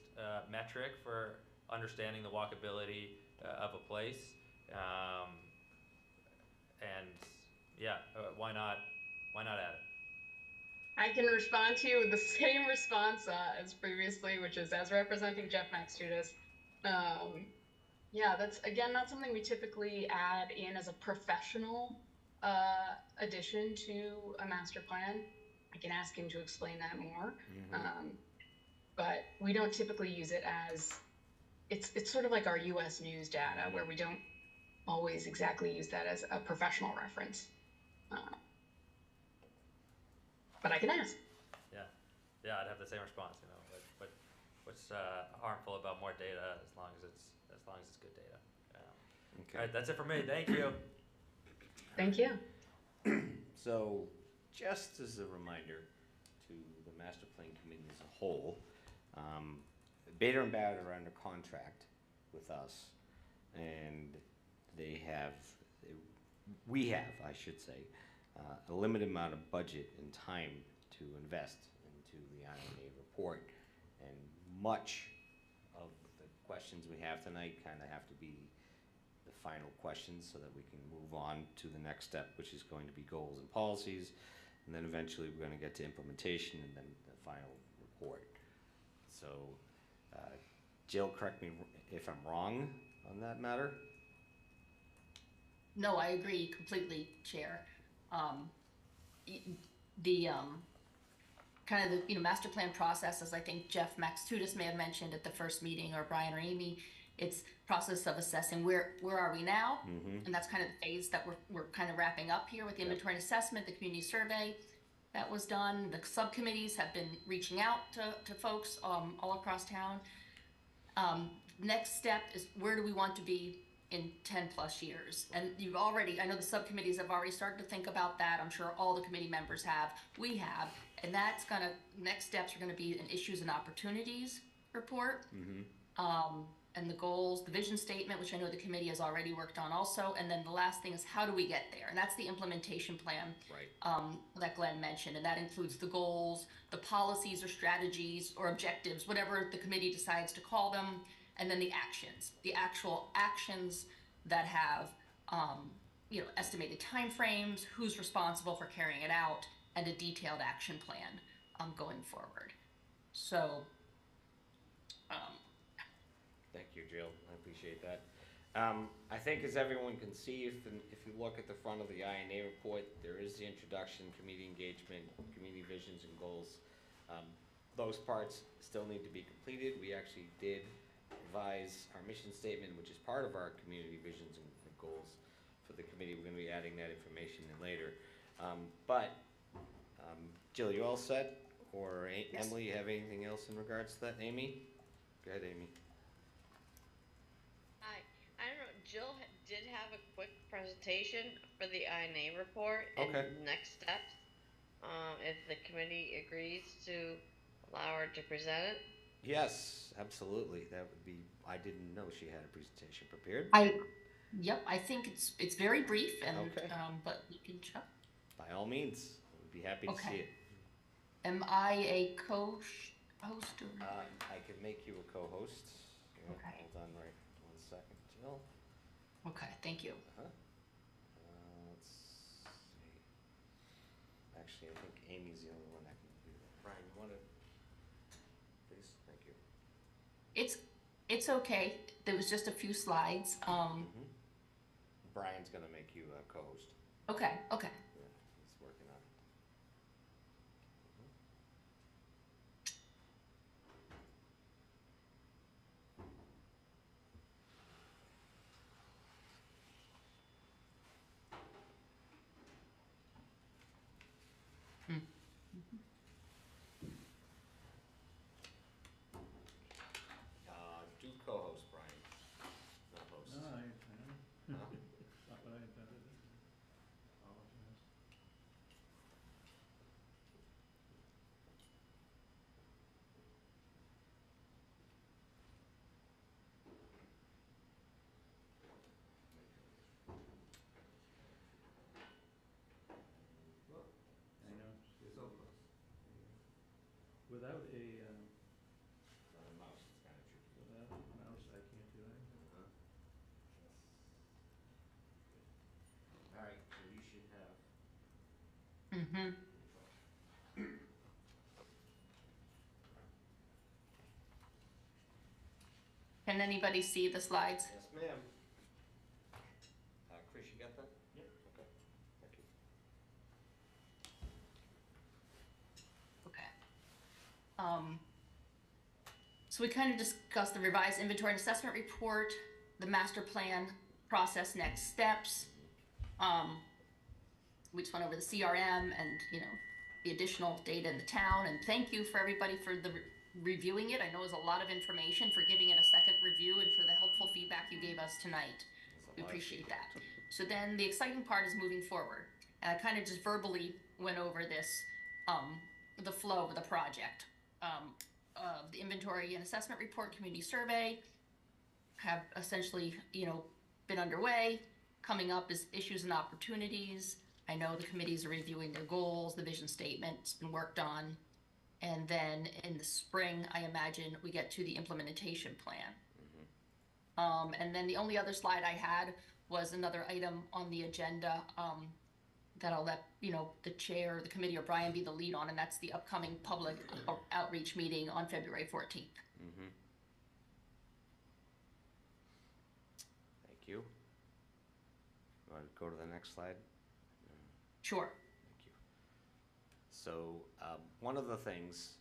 metric for understanding the walkability of a place. Why not add it? I can respond to you with the same response as previously, which is as representing Jeff Maxtudis. That's again not something we typically add in as a professional addition to a master plan. I can ask him to explain that more, but we don't typically use it as it's sort of like our U.S. News data, where we don't always exactly use that as a professional reference. But I can ask. Yeah, I'd have the same response. What's harmful about more data as long as it's good data. Okay. All right, that's it for me. Thank you. Thank you. So, just as a reminder to the master plan committee as a whole, Bader and Ballard are under contract with us, and we have, I should say, a limited amount of budget and time to invest into the IMA report, and much of the questions questions we have tonight kind of have to be the final questions so that we can move on to the next step, which is going to be goals and policies. And then eventually we're going to get to implementation and then the final report. So, Jill, correct me if I'm wrong on that matter. No, I agree completely, Chair. Kind of the master plan process, as I think Jeff Max Tudis may have mentioned at the first meeting, or Brian or Amy, it's process of assessing where are we now, and that's kind of the phase that we're kind of wrapping up here with the inventory and assessment, the community survey that was done. The subcommittees have been reaching out to folks all across town. Next step is, where do we want to be in 10 plus years? And I know the subcommittees have already started to think about that. I'm sure all the committee members have, we have, and next steps are gonna be an issues and opportunities report. And the goals, the vision statement, which I know the committee has already worked on also. And then the last thing is, how do we get there? And that's the implementation plan that Glenn mentioned. And that includes the goals, the policies or strategies or objectives, whatever the committee decides to call them. And then the actions, the actual actions that have, estimated timeframes, who's responsible for carrying it out, and a detailed action plan going forward. So, Thank you, Jill. I appreciate that. I think, as everyone can see, if you look at the front of the INA report, there is the introduction, community engagement, community visions and goals. Those parts still need to be completed. We actually did revise our mission statement, which is part of our community visions and goals for the committee. We're going to be adding that information in later. Jill, you all set? Or Yes. Emily, you have anything else in regards to that? Amy? Go ahead, Amy. I don't know, Jill did have a quick presentation for the INA report and Okay. next steps. If the committee agrees to allow her to present it. Yes, absolutely. That would be, I didn't know she had a presentation prepared. I think it's very brief, and Okay. but you can check. By all means, we'd be happy to see Okay. it. Am I a co-host or? I can make you a co-host. Yeah, Okay. Hold on right 1 second, Jill. Okay, thank you. Let's see. Actually, I think Amy's the only one that can do that. Brian, you want to? Please, thank you. It's okay. There was just a few slides. Brian's gonna make you a co-host. Okay. Yeah, he's working on it. Do co-host, Brian, not host. No, Huh? not what I intended. Apologize. I know. Without a, Mouse, it's kind of tricky. without a mouse, I can't do anything. All right, so you should have. Can anybody see the slides? Yes, ma'am. Chris, you got that? Yep. Okay, thank you. Okay. So we kind of discussed the revised inventory and assessment report, the master plan process, next steps. We just went over the CRM and, the additional data in the town, and thank you for everybody for the reviewing it. I know it was a lot of information, for giving it a second review and for the helpful feedback you gave us tonight. We appreciate that. So then the exciting part is moving forward. And I kind of just verbally went over this, the flow of the project. The inventory and assessment report, community survey have essentially, been underway. Coming up is issues and opportunities. I know the committees are reviewing their goals, the vision statement's been worked on. And then in the spring, I imagine we get to the implementation plan. And then the only other slide I had was another item on the agenda that I'll let, the chair, the committee, or Brian be the lead on, and that's the upcoming public outreach meeting on February 14th. Mm-hmm. Thank you. You want to go to the next slide? Sure. Thank you. So, one of the things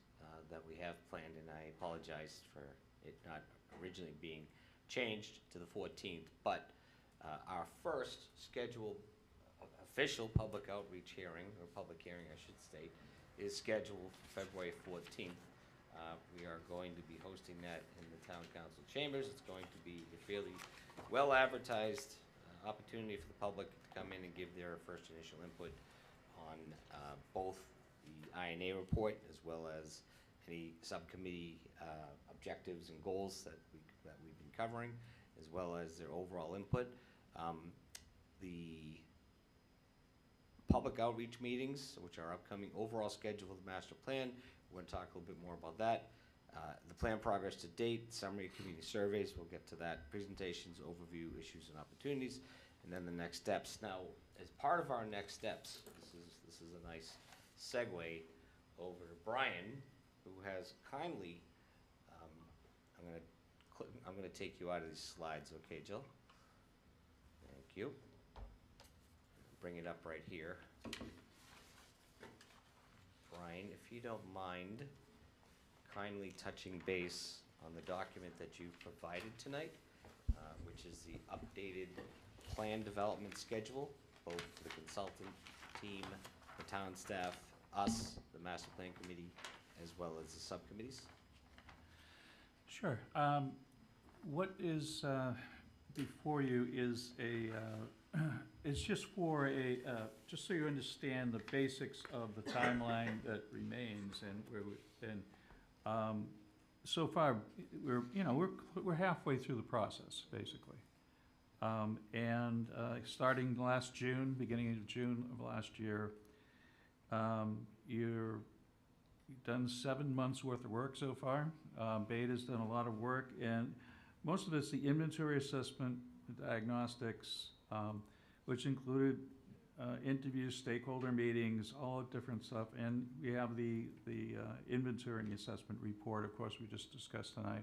that we have planned, and I apologize for it not originally being changed to the 14th, but our first scheduled official public outreach hearing, or public hearing I should state, is scheduled for February 14th. We are going to be hosting that in the Town Council chambers. It's going to be a fairly well advertised opportunity for the public to come in and give their first initial input on both the INA report as well as any subcommittee objectives and goals that we've been covering, as well as their overall input. The public outreach meetings, which are upcoming overall schedule of the master plan, we're going to talk a little bit more about that. The plan progress to date, summary of community surveys, we'll get to that. Presentations, overview, issues and opportunities, and then the next steps. Now, as part of our next steps, this is a nice segue over to Brian, who has kindly, I'm gonna take you out of these slides, okay, Jill? Thank you. Bring it up right here. Brian, if you don't mind kindly touching base on the document that you've provided tonight, which is the updated plan development schedule, both for the consultant team, the town staff, us, the master plan committee, as well as the subcommittees. Sure. What is before you is it's just for just so you understand the basics of the timeline that remains, and so far we're halfway through the process basically, and starting last June, beginning of June of last year, you've done 7 months worth of work so far. Beta's done a lot of work, and most of it's the inventory assessment, diagnostics, which included interviews, stakeholder meetings, all different stuff, and we have the inventory and assessment report, of course, we just discussed tonight.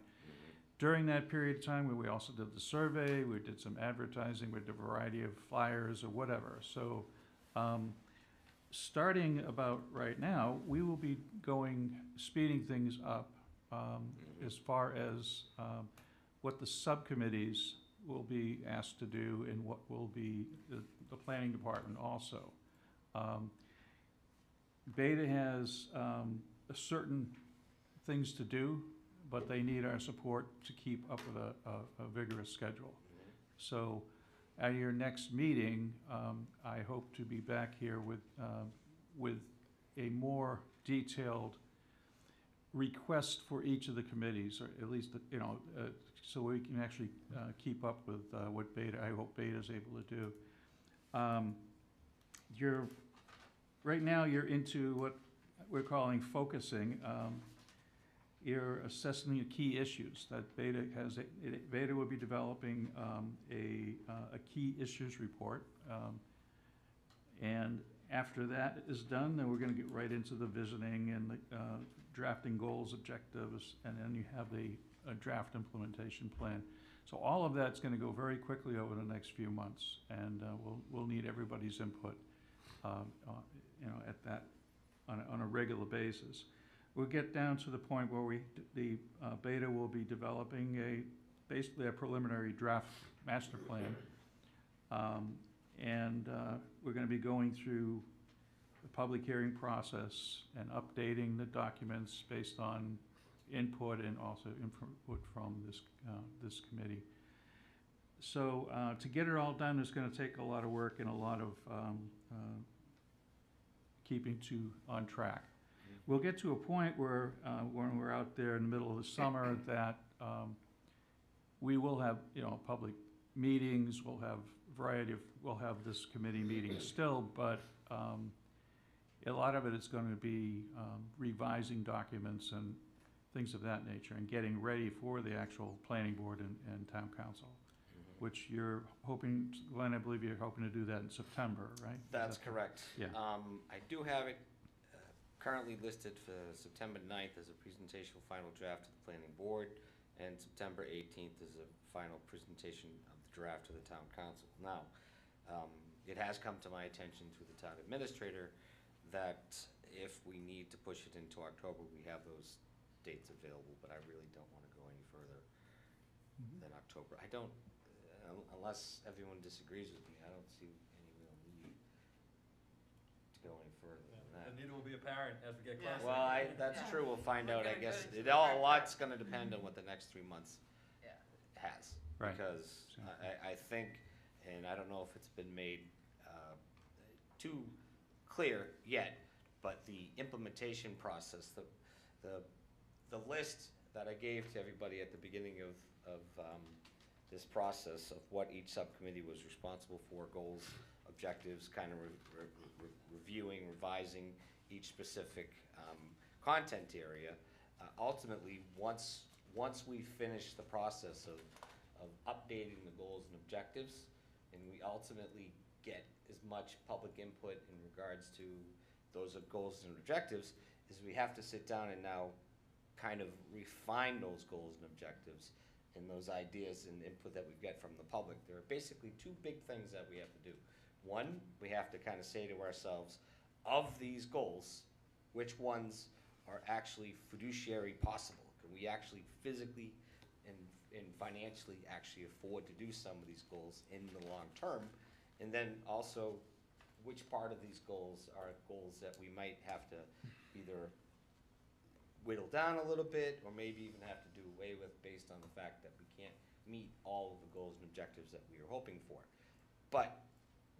During that period of time, we also did the survey, we did some advertising, we did a variety of flyers or whatever. So starting about right now, we will be speeding things up as far as what the subcommittees will be asked to do and what will be the planning department also. Beta has certain things to do, but they need our support to keep up with a vigorous schedule. So at your next meeting, I hope to be back here with a more detailed request for each of the committees, or at least, so we can actually keep up with what I hope Beta is able to do. Right now you're into what we're calling focusing. You're assessing the key issues that Beta has. Beta will be developing a key issues report, and after that is done, then we're going to get right into the visioning and the drafting goals, objectives, and then you have a draft implementation plan. So all of that's going to go very quickly over the next few months, and we'll need everybody's input, at that on a regular basis. We'll get down to the point where the Beta will be developing basically a preliminary draft master plan, and we're going to be going through the public hearing process and updating the documents based on input and also input from this committee. So to get it all done is going to take a lot of work and a lot of keeping on track. We'll get to a point where when we're out there in the middle of the summer that we will have public meetings, we'll have we'll have this committee meeting still, but a lot of it is going to be revising documents and things of that nature, and getting ready for the actual planning board and town council, which you're hoping, Glenn, I believe you're hoping to do that in September, right? That's correct. Yeah. I do have it currently listed for September 9th as a presentation final draft to the planning board, and September 18th is a final presentation of the draft to the town council. Now, it has come to my attention through the town administrator that if we need to push it into October, we have those dates available, but I really don't want to go any further than October. I don't, unless everyone disagrees with me, I don't see any real need to go any further than that. The need will be apparent as we get closer. Well, that's true, we'll find We're out, I gonna guess. go to A lot's gonna depend on what the next 3 months has. Right. Because I think, and I don't know if it's been made too clear yet, but the implementation process, the list that I gave to everybody at the beginning of this process of what each subcommittee was responsible for, goals, objectives, kind of reviewing, revising each specific content area. Ultimately, once we finish the process of updating the goals and objectives, and we ultimately get as much public input in regards to those goals and objectives, is we have to sit down and now kind of refine those goals and objectives and those ideas and input that we get from the public. There are basically two big things that we have to do. One, we have to kind of say to ourselves, of these goals, which ones are actually fiduciary possible? Can we actually physically and financially actually afford to do some of these goals in the long term? And then also, which part of these goals are goals that we might have to either whittle down a little bit, or maybe even have to do away with based on the fact that we can't meet all of the goals and objectives that we are hoping for. But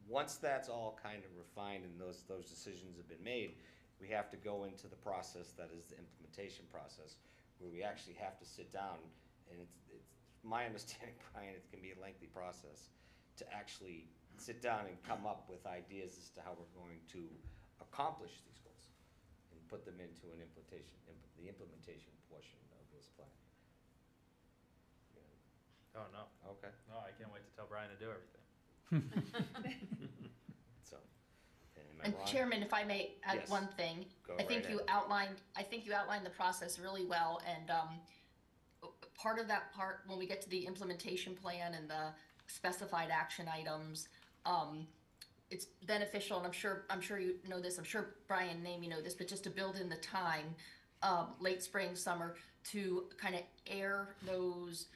once that's all kind of refined and those decisions have been made, we have to go into the process that is the implementation process, where we actually have to sit down, and it's my understanding, Brian, it can be a lengthy process to actually sit down and come up with ideas as to how we're going to accomplish these goals and put them into an the implementation portion of this plan. Oh, no. Okay. No, I can't wait to tell Brian to do everything. So, am I And wrong? Chairman, if I may add Yes. one thing, Go I think right you ahead. outlined the process really well, and part of that part, when we get to the implementation plan and the specified action items, it's beneficial, and I'm sure you know this, I'm sure Brian and Amy know this, but just to build in the time, late spring, summer, to kind of air those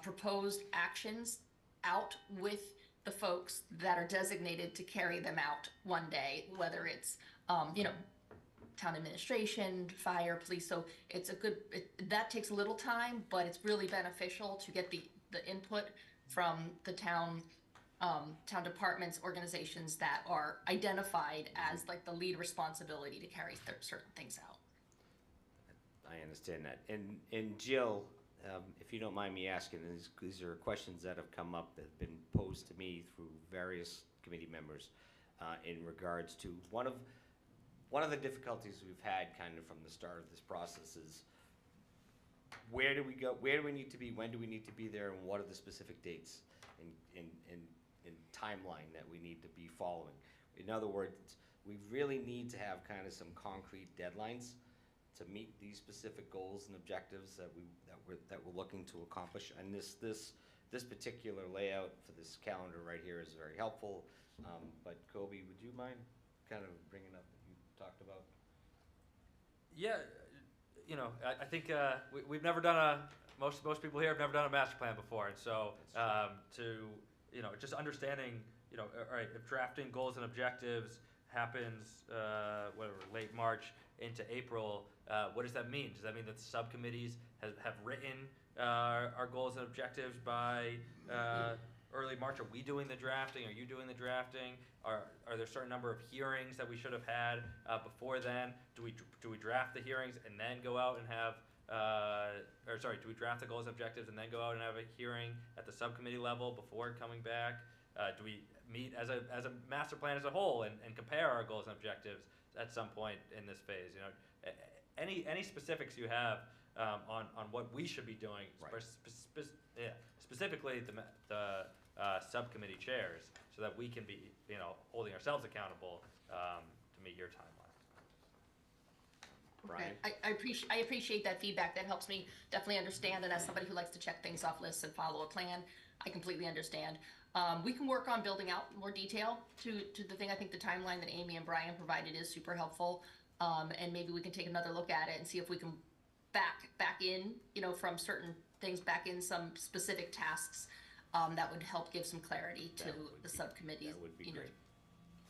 proposed actions out with the folks that are designated to carry them out one day, whether it's, town administration, fire, police. So it's that takes a little time, but it's really beneficial to get the input from the town departments, organizations that are identified as like the lead responsibility to carry certain things out. I understand that. And Jill, if you don't mind me asking, these are questions that have come up that have been posed to me through various committee members in regards to one of the difficulties we've had kind of from the start of this process is where do we go, where do we need to be, when do we need to be there, and what are the specific dates and timeline that we need to be following. In other words, we really need to have kind of some concrete deadlines to meet these specific goals and objectives that we're looking to accomplish. And this particular layout for this calendar right here is very helpful. But Kobe, would you mind kind of bringing up what you talked about? Yeah, I think we've never done most people here have never done a master plan before, and so just understanding, all right, if drafting goals and objectives happens late March into April, what does that mean? Does that mean that the subcommittees have written our goals and objectives by early March? Are we doing the drafting? Are you doing the drafting? Are there a certain number of hearings that we should have had before then? Do we draft the hearings and then go out and have do we draft the goals and objectives and then go out and have a hearing at the subcommittee level before coming back? Do we meet as a master plan as a whole and compare our goals and objectives at some point in this phase? Any specifics you have on what we should be doing, specifically the subcommittee chairs, so that we can be, holding ourselves accountable to meet your timeline. Okay, I appreciate that feedback. That helps me definitely understand, and as somebody who likes to check things off lists and follow a plan, I completely understand. We can work on building out more detail to the thing. I think the timeline that Amy and Brian provided is super helpful. And maybe we can take another look at it and see if we can back in, from certain things, back in some specific tasks that would help give some clarity to the subcommittees. That would be great.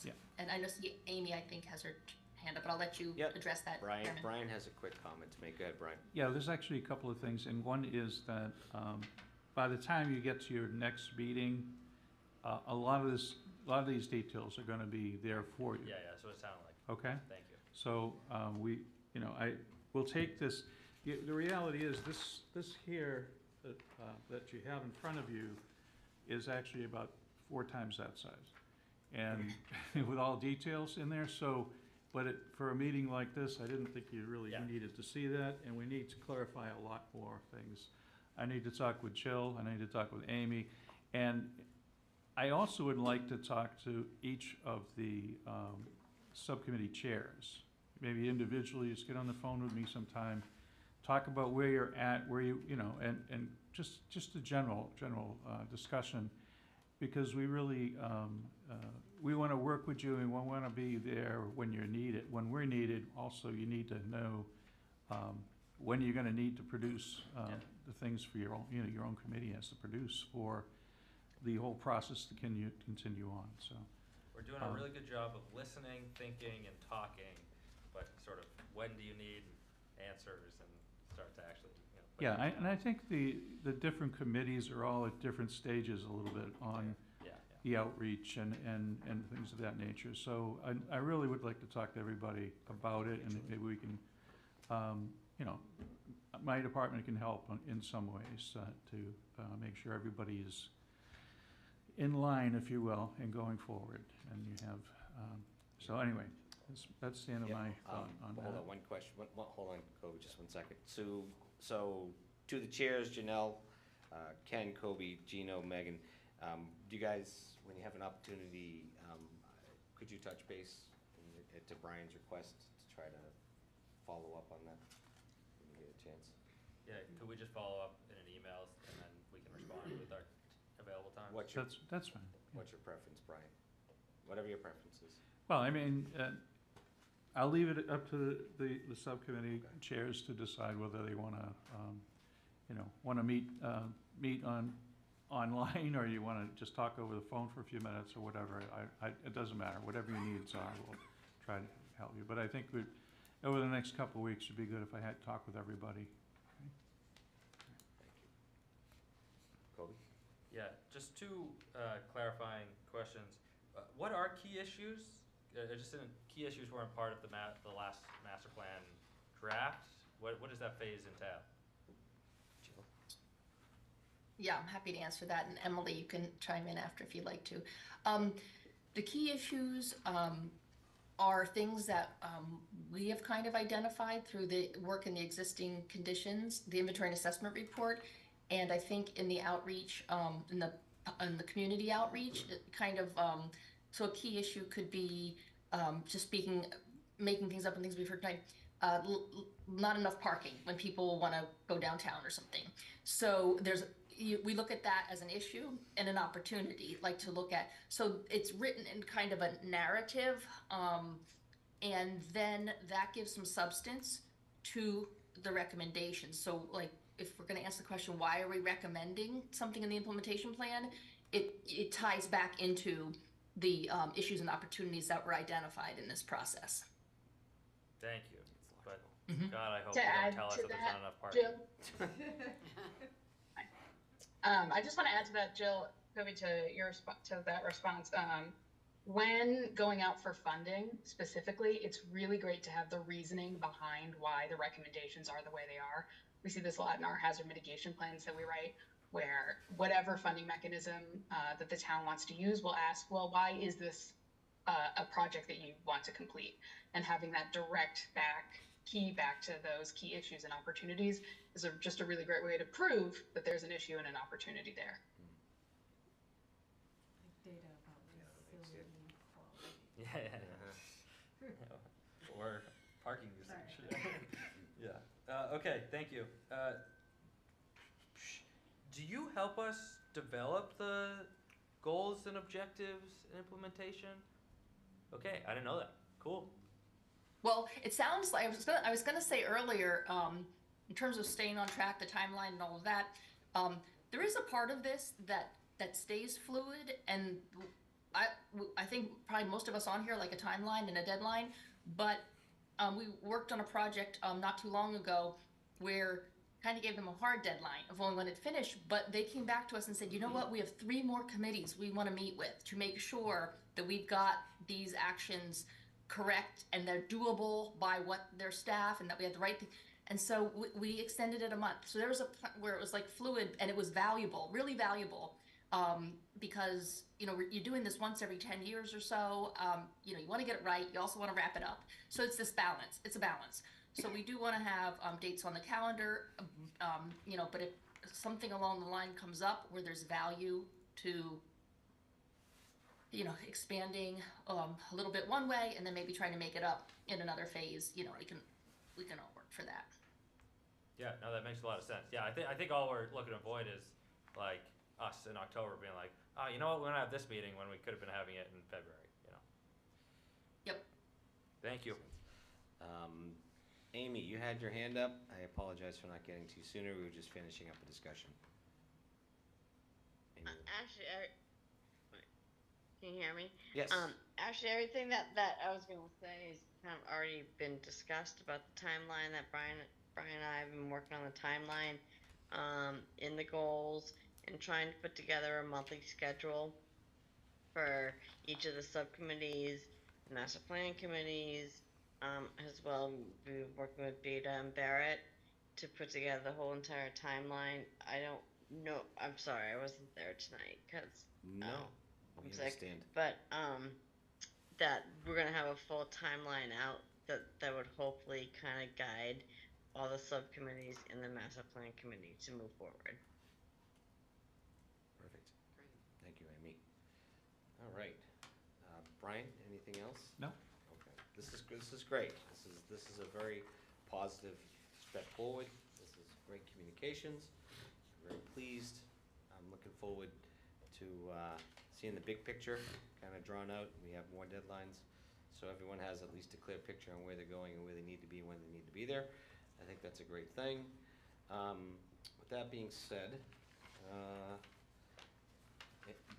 Yeah. And I know Amy, I think, has her hand up, but I'll let you address that. Chairman. Brian has a quick comment to make. Go ahead, Brian. Yeah, there's actually a couple of things, and one is that by the time you get to your next meeting, a lot of these details are going to be there for you. Yeah, that's what it sounded like. Okay. Thank you. So I will take this. The reality is this here that you have in front of you is actually about 4 times that size, and with all details in there. So, but for a meeting like this, I didn't think you really needed to see that, and we need to clarify a lot more things. I need to talk with Jill. I need to talk with Amy, and I also would like to talk to each of the subcommittee chairs. Maybe individually, just get on the phone with me sometime, talk about where you're at, where and just a general discussion, because we really we want to work with you, and we want to be there when you're needed. When we're needed, also you need to know when you're going to need to produce the things for your own, your own committee has to produce for the whole process to continue on. So we're doing a really good job of listening, thinking, and talking, but sort of when do you need answers and start to actually. And I think the different committees are all at different stages a little bit on the outreach and things of that nature. So I really would like to talk to everybody about it, and maybe we can, my department can help in some ways to make sure everybody is in line, if you will, and going forward. And you have, so anyway, that's the end of my thought on that. Hold on, one question. Hold on, Kobe, just 1 second. So to the chairs, Janelle, Ken, Kobe, Gino, Megan, do you guys, when you have an opportunity, could you touch base to Brian's request to try to follow up on that when you get a chance? Yeah, could we just follow up in an email, and then we can respond with our available time? That's fine. What's your preference, Brian? Whatever your preference is. Well, I mean, I'll leave it up to the subcommittee chairs to decide whether they want to, meet online, or you want to just talk over the phone for a few minutes or whatever. It doesn't matter. Whatever your needs are, we'll try to help you. But I think over the next couple of weeks, it'd be good if I had to talk with everybody. Okay. Thank you. Kobe? Yeah, just 2 clarifying questions. What are key issues? Just key issues weren't part of the last master plan draft. What does that phase entail? Jill? Yeah, I'm happy to answer that, and Emily, you can chime in after if you'd like to. The key issues are things that we have kind of identified through the work in the existing conditions, the inventory and assessment report, and I think in the outreach, in the community outreach, so a key issue could be just making things up and things we've heard tonight. Not enough parking when people want to go downtown or something. So we look at that as an issue and an opportunity, like to look at. So it's written in kind of a narrative, and then that gives some substance to the recommendations. So like, if we're going to answer the question, why are we recommending something in the implementation plan? It ties back into the issues and opportunities that were identified in this process. Thank you. But God, I hope To you add don't tell us to that there's that, not enough parking. Jill. I just want to add to that, Jill, Kobe, to that response. When going out for funding specifically, it's really great to have the reasoning behind why the recommendations are the way they are. We see this a lot in our hazard mitigation plans that we write, where whatever funding mechanism that the town wants to use, we'll ask, well, why is this a project that you want to complete? And having that direct back key back to those key issues and opportunities is just a really great way to prove that there's an issue and an opportunity there. Data about facility quality. Yeah. Or parking usage. Yeah. Okay, thank you. Do you help us develop the goals and objectives and implementation? Okay, I didn't know that. Cool. Well, it sounds like I was gonna say earlier, in terms of staying on track, the timeline and all of that, there is a part of this that stays fluid, and I think probably most of us on here like a timeline and a deadline, but we worked on a project not too long ago where kind of gave them a hard deadline of when it finished, but they came back to us and said, you know what, we have 3 more committees we want to meet with to make sure that we've got these actions correct and they're doable by what their staff, and that we had the right thing. And so we extended it a month. So there was a where it was like fluid, and it was valuable, really valuable, because you're doing this once every 10 years or so. You want to get it right. You also want to wrap it up. So it's this balance. It's a balance. So we do want to have dates on the calendar, but if something along the line comes up where there's value to expanding a little bit one way and then maybe trying to make it up in another phase, we can all work for that. Yeah, no, that makes a lot of sense. Yeah, I think all we're looking to avoid is like us in October being like, oh, you know what, we're gonna have this meeting when we could have been having it in February. Yep. Thank you. Amy, you had your hand up. I apologize for not getting to you sooner. We were just finishing up a discussion. Amy. Actually, can you hear me? Yes. Actually, everything that I was going to say has kind of already been discussed about the timeline that Brian and I have been working on the timeline, in the goals, and trying to put together a monthly schedule for each of the subcommittees, master planning committees, as well. We're working with Beta and Barrett to put together the whole entire timeline. I don't know. I'm sorry, I wasn't there tonight because I'm sick. Understand. But that we're gonna have a full timeline out that would hopefully kind of guide all the subcommittees in the master plan committee to move forward. Perfect. Thank you, Amy. All right. Brian, anything else? No. Okay. This is great. This is a very positive step forward. This is great communications. I'm very pleased. I'm looking forward to seeing the big picture kind of drawn out. We have more deadlines, so everyone has at least a clear picture on where they're going and where they need to be when they need to be there. I think that's a great thing. With that being said,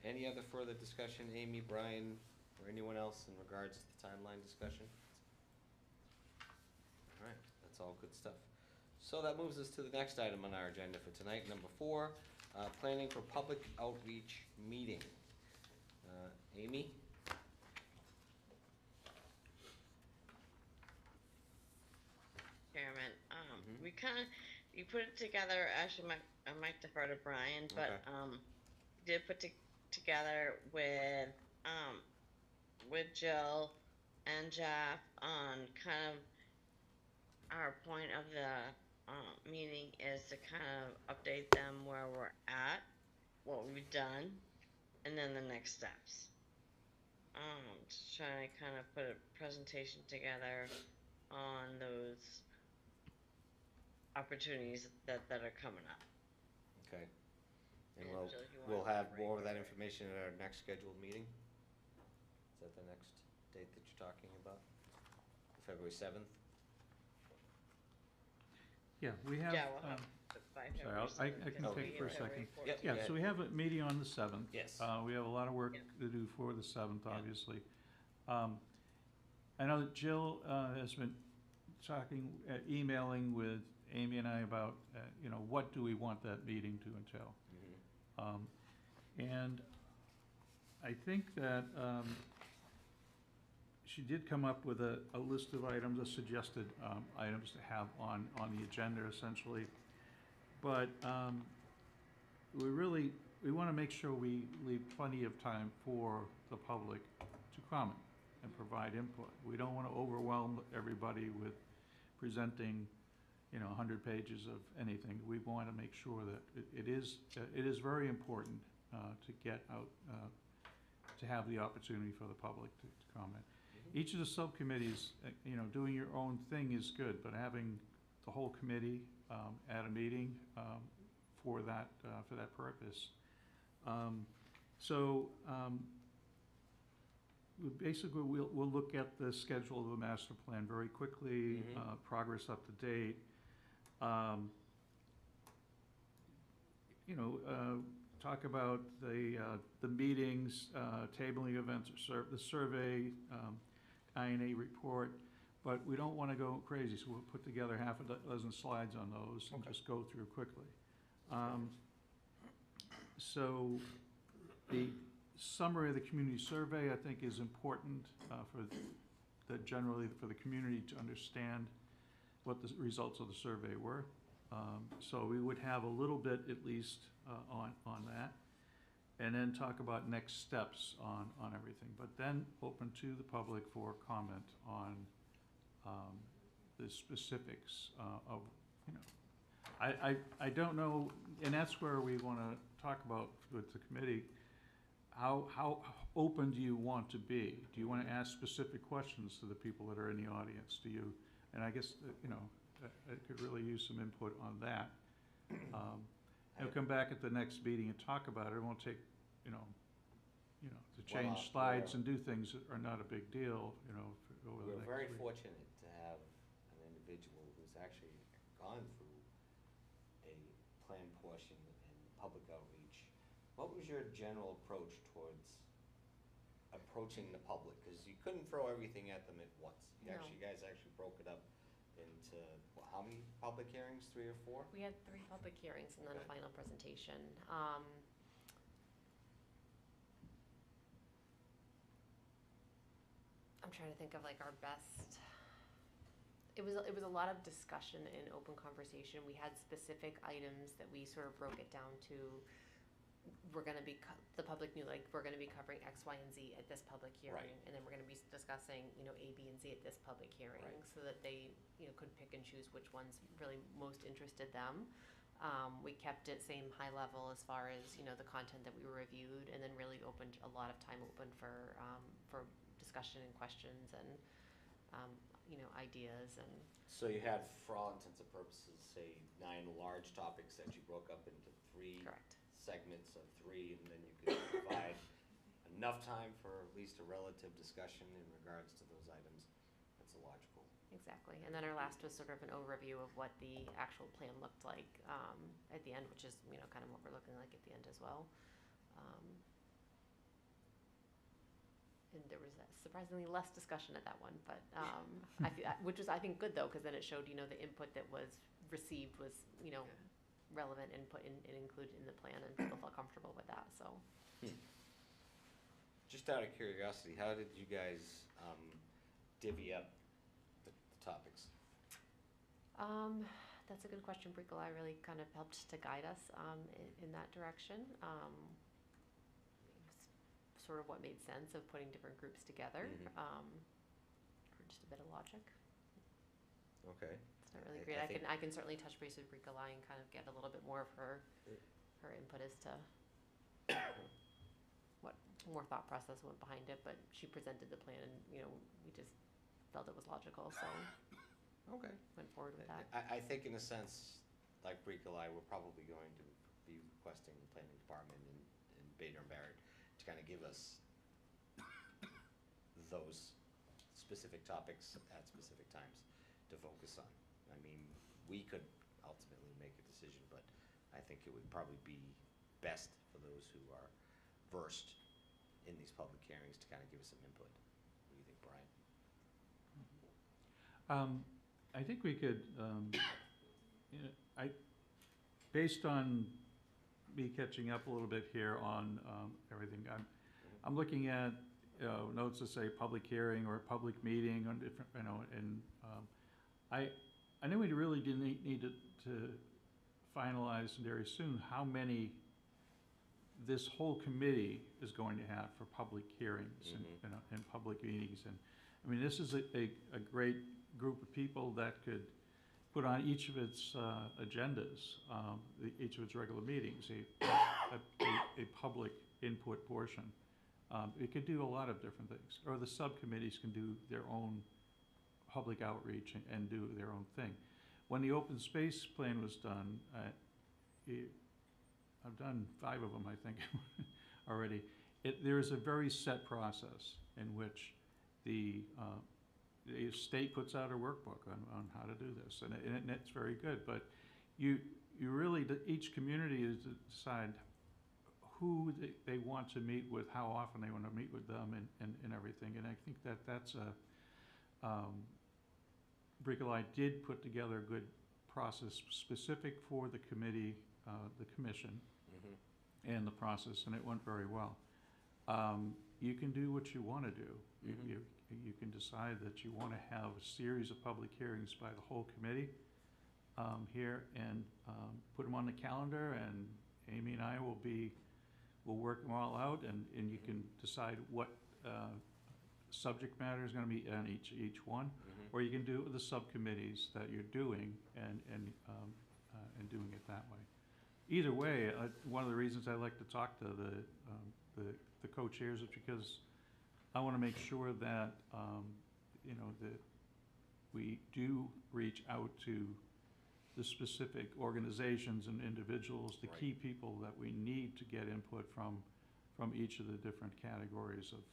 any other further discussion, Amy, Brian, or anyone else in regards to the timeline discussion? All right, that's all good stuff. So that moves us to the next item on our agenda for tonight, number 4, planning for public outreach meeting. Amy? Chairman, you put it together. Actually, I might defer to Brian, but did put together with Jill and Jeff on kind of our point of the meeting is to kind of update them where we're at, what we've done, and then the next steps. Just trying to kind of put a presentation together on those opportunities that are coming up. Okay. And And Jill, if you we'll wanna have elaborate more of that further. information at our next scheduled meeting? Is that the next date that you're talking about? February 7th? Yeah, we have, Yeah, we'll have by sorry, February I can 7th, take for a February second. 14th. Yeah, so we have a meeting on the 7th. Yes. We have a lot of work to do for the 7th, obviously. I know that Jill has been talking, emailing with Amy and I about, what do we want that meeting to entail? And I think that she did come up with a list of items, a suggested items to have on the agenda essentially. But we want to make sure we leave plenty of time for the public to comment and provide input. We don't want to overwhelm everybody presenting, 100 pages of anything. We want to make sure that it is very important to get out, to have the opportunity for the public to comment. Each of the subcommittees, doing your own thing is good, but having the whole committee at a meeting for that purpose. Basically, we'll look at the schedule of the master plan very quickly, progress up to date. Talk about the meetings, tabling events, the survey, INA report, but we don't want to go crazy, so we'll put together half a dozen slides on those and just go through quickly. So the summary of the community survey, I think, is important generally for the community to understand what the results of the survey were. So we would have a little bit at least on that, and then talk about next steps on everything, but then open to the public for comment on the specifics of, I don't know, and that's where we want to talk about with the committee, how open do you want to be? Do you want to ask specific questions to the people that are in the audience? Do you, and I guess, I could really use some input on that. I'll come back at the next meeting and talk about it. It won't take, to change slides and do things that are not a big deal, over the We're next very week. fortunate to have an individual who's actually gone through a plan portion and public outreach. What was your general approach towards approaching the public? Because you couldn't throw everything at them at once. You guys actually broke it up into, how many public hearings, 3 or 4? We had 3 public hearings and then a final presentation. I'm trying to think of like our best. It was a lot of discussion and open conversation. We had specific items that we sort of broke it down to. We're going to be the public knew, like, we're going to be covering X, Y, and Z at this public hearing, and then we're going to be discussing A, B, and Z at this public hearing, so that they could pick and choose which ones really most interested them. We kept it same high level as far as the content that we reviewed, and then really opened a lot of time open for discussion and questions and ideas. And So you had, for all intents and purposes, say 9 large topics that you broke up into 3 correct segments of 3, and then you could provide enough time for at least a relative discussion in regards to those items. That's logical. Exactly. And then our last was sort of an overview of what the actual plan looked like at the end, which is kind of what we're looking like at the end as well. And there was surprisingly less discussion at that one, but which was, I think, good though, because then it showed the input that was received was relevant input and included in the plan, and people felt comfortable with that. So. Just out of curiosity, how did you guys divvy up the topics? That's a good question. Bricolai really kind of helped to guide us in that direction. Sort of what made sense of putting different groups together, for just a bit of logic. Okay. It's not really great. I can certainly touch base with Bricolai and kind of get a little bit more of her input as to what more thought process went behind it, but she presented the plan, and we just felt it was logical, so okay, went forward with that. I think in a sense, like Bricolai, we're probably going to be requesting the planning department and Bader and Barrett to kind of give us those specific topics at specific times to focus on. I mean, we could ultimately make a decision, but I think it would probably be best for those who are versed in these public hearings to kind of give us some input. What do you think, Brian? I think we could, based on me catching up a little bit here on everything, I'm looking at notes that say public hearing or public meeting on different, and I know we really didn't need to finalize very soon how many this whole committee is going to have for public hearings and public meetings. And I mean, this is a great group of people that could put on each of its agendas, each of its regular meetings, a public input portion. It could do a lot of different things, or the subcommittees can do their own public outreach and do their own thing. When the open space plan was done, I've done 5 of them, I think, already. There is a very set process in which the state puts out a workbook on how to do this, and it's very good. But you really, each community is to decide who they want to meet with, how often they want to meet with them, and everything. And I think that's a Bricolage did put together a good process specific for the committee, the commission, and the process, and it went very well. You can do what you want to do. You can decide that you want to have a series of public hearings by the whole committee here, and put them on the calendar, and Amy and I will work them all out, and you can decide what subject matter is going to be on each one, or you can do it with the subcommittees that you're doing, and doing it that way. Either way, one of the reasons I like to talk to the co-chairs is because I want to make sure that that we do reach out to the specific organizations and individuals, the key people that we need to get input from each of the different categories of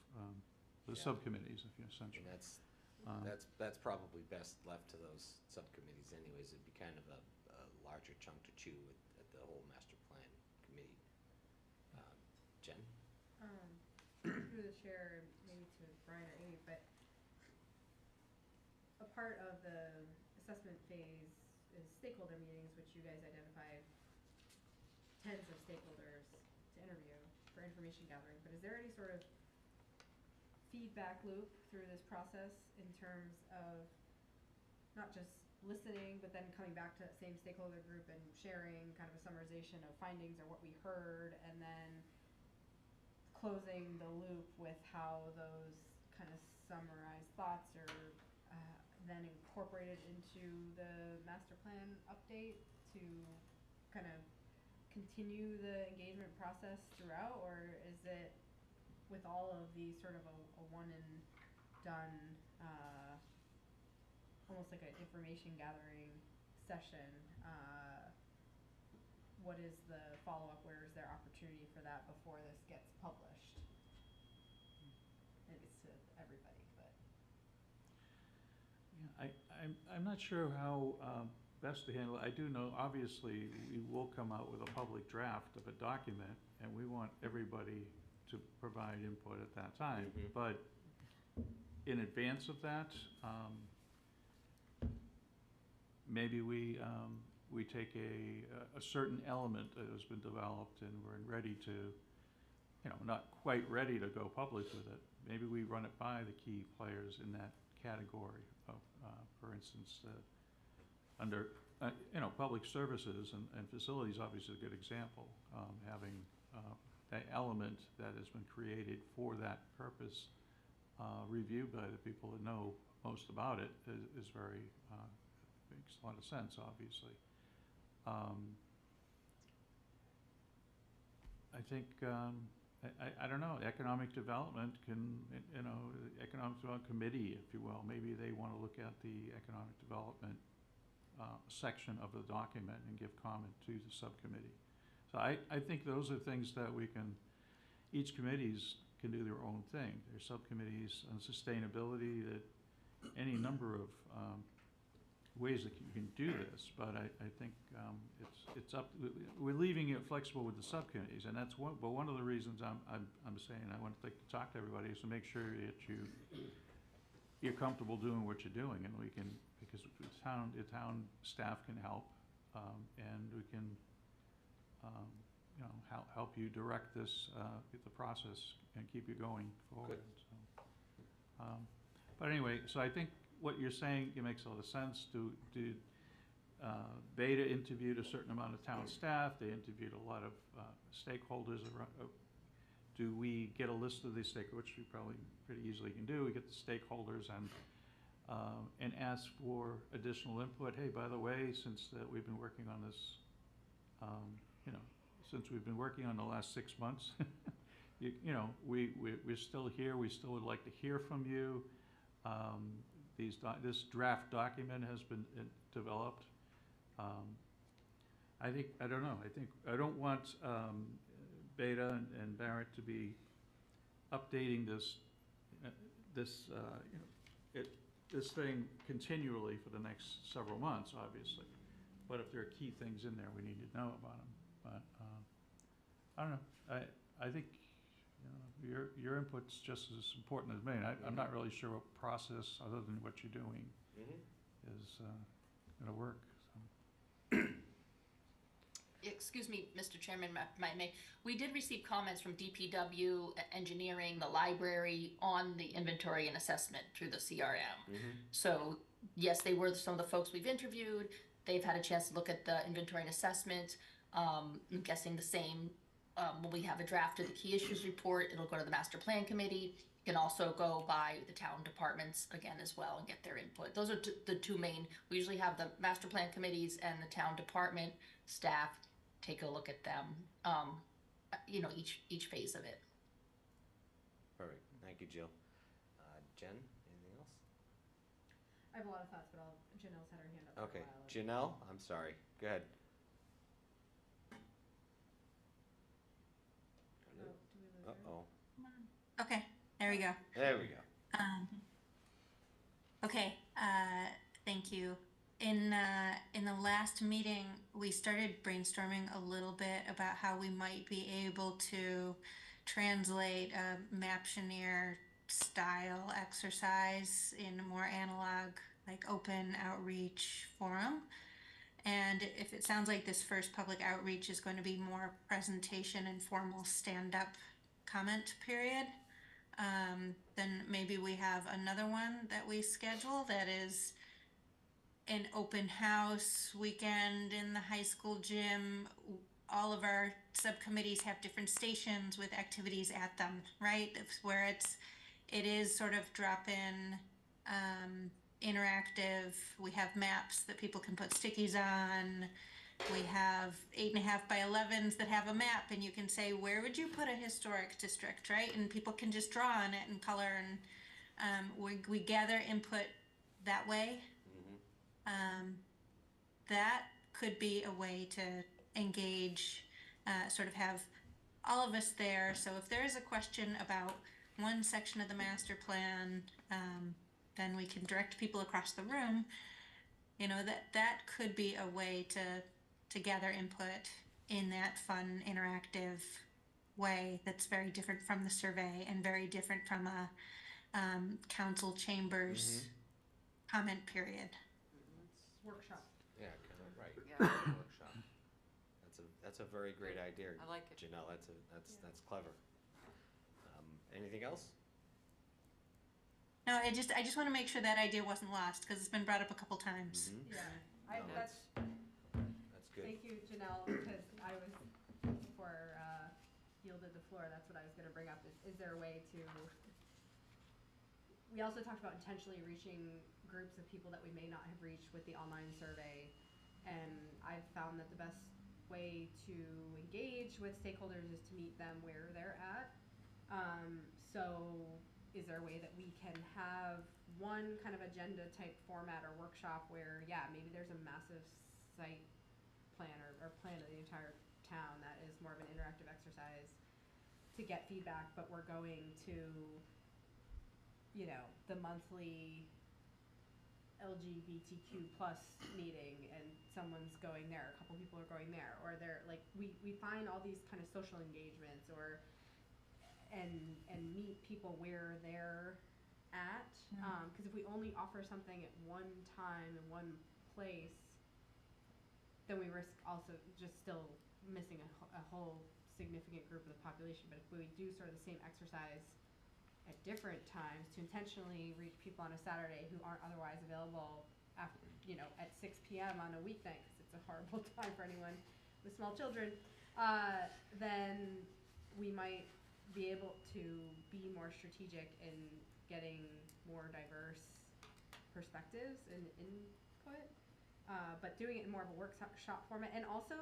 the subcommittees, if you essentially. And that's probably best left to those subcommittees anyways. It'd be kind of a larger chunk to chew at the whole master plan committee. Jen? Through the chair, maybe to Brian or Amy, but a part of the assessment phase is stakeholder meetings, which you guys identify tens of stakeholders to interview for information gathering. But is there any sort of feedback loop through this process in terms of not just listening, but then coming back to that same stakeholder group and sharing kind of a summarization of findings or what we heard, and then closing the loop with how those kind of summarized thoughts are then incorporated into the master plan update to kind of continue the engagement process throughout, or is it with all of these sort of a one and done, almost like an information gathering session? What is the follow-up? Where is there opportunity for that before this gets published? Maybe it's to everybody, but. Yeah, I'm not sure how best to handle it. I do know, obviously, we will come out with a public draft of a document, and we want everybody to provide input at that time. But in advance of that, maybe we take a certain element that has been developed, and we're ready to, not quite ready to go public with it. Maybe we run it by the key players in that category of, for instance, under, public services and facilities, obviously a good example. Having an element that has been created for that purpose, reviewed by the people that know most about it, is very, makes a lot of sense, obviously. I think, I don't know, economic development can, economic development committee, if you will, maybe they want to look at the economic development section of the document and give comment to the subcommittee. So I think those are things that we can, each committees can do their own thing. There's subcommittees on sustainability, that any number of ways that you can do this, but I think it's up. We're leaving it flexible with the subcommittees, and that's one of the reasons I'm saying I want to talk to everybody is to make sure that you're comfortable doing what you're doing, and we can, because the town staff can help, and we can help you direct this the process and keep you going forward. So, but anyway, so I think what you're saying, it makes a lot of sense. Beta interviewed a certain amount of town staff. They interviewed a lot of stakeholders. Do we get a list of these stakeholders, which we probably pretty easily can do? We get the stakeholders, and and ask for additional input. Hey, by the way, since we've been working on this, since we've been working on the last 6 months, we're still here. We still would like to hear from you. This draft document has been developed. I don't want Beta and Barrett to be updating this thing continually for the next several months, obviously. But if there are key things in there, we need to know about them. But I don't know. I think your input's just as important as mine. I'm not really sure what process, other than what you're doing, is going to work. So. Excuse me, Mr. Chairman, we did receive comments from DPW, engineering, the library on the inventory and assessment through the CRM. So yes, they were some of the folks we've interviewed. They've had a chance to look at the inventory and assessment. I'm guessing the same. When we have a draft of the key issues report, it'll go to the master plan committee. It can also go by the town departments again as well and get their input. Those are the two main. We usually have the master plan committees and the town department staff take a look at them, each phase of it. Perfect. Thank you, Jill. Jen, anything else? I have a lot of thoughts, but Janelle's had her hand up for Okay, a while. Janelle, I'm sorry. Go ahead. Oh, do we lose her? Uh-oh. Okay, there we go. There we go. Okay, thank you. In the last meeting, we started brainstorming a little bit about how we might be able to translate a Maptioneer style exercise in a more analog, like open outreach forum. And if it sounds like this first public outreach is going to be more presentation and formal stand-up comment period, then maybe we have another one that we schedule that is an open house weekend in the high school gym. All of our subcommittees have different stations with activities at them, right? It's where it is sort of drop-in, interactive. We have maps that people can put stickies on. We have 8.5 by 11s that have a map, and you can say, where would you put a historic district, right? And people can just draw on it and color, and we gather input that way. That could be a way to engage, sort of have all of us there. So if there is a question about one section of the master plan, then we can direct people across the room. That could be a way to gather input in that fun, interactive way that's very different from the survey and very different from a council chambers comment period. Workshop. Yeah, kind of right. Yeah. Workshop. That's a very great idea. I like it. Janelle. That's clever. Anything else? No, I just want to make sure that idea wasn't lost because it's been brought up a couple times. Yeah, No, that's good. thank you, Janelle, because I was, before yielded the floor, that's what I was gonna bring up, is there a way to, we also talked about intentionally reaching groups of people that we may not have reached with the online survey, and I've found that the best way to engage with stakeholders is to meet them where they're at. So is there a way that we can have one kind of agenda type format or workshop where, maybe there's a massive site plan or plan of the entire town that is more of an interactive exercise to get feedback, but we're going to, the monthly LGBTQ plus meeting and someone's going there, a couple people are going there, or they're like, we find all these kind of social engagements and meet people where they're at. Because if we only offer something at one time in one place, then we risk also just still missing a whole significant group of the population. But if we do sort of the same exercise at different times to intentionally reach people on a Saturday who aren't otherwise available after, at 6 p.m. on a weeknight, because it's a horrible time for anyone with small children, then we might be able to be more strategic in getting more diverse perspectives and input, but doing it in more of a workshop format. And also,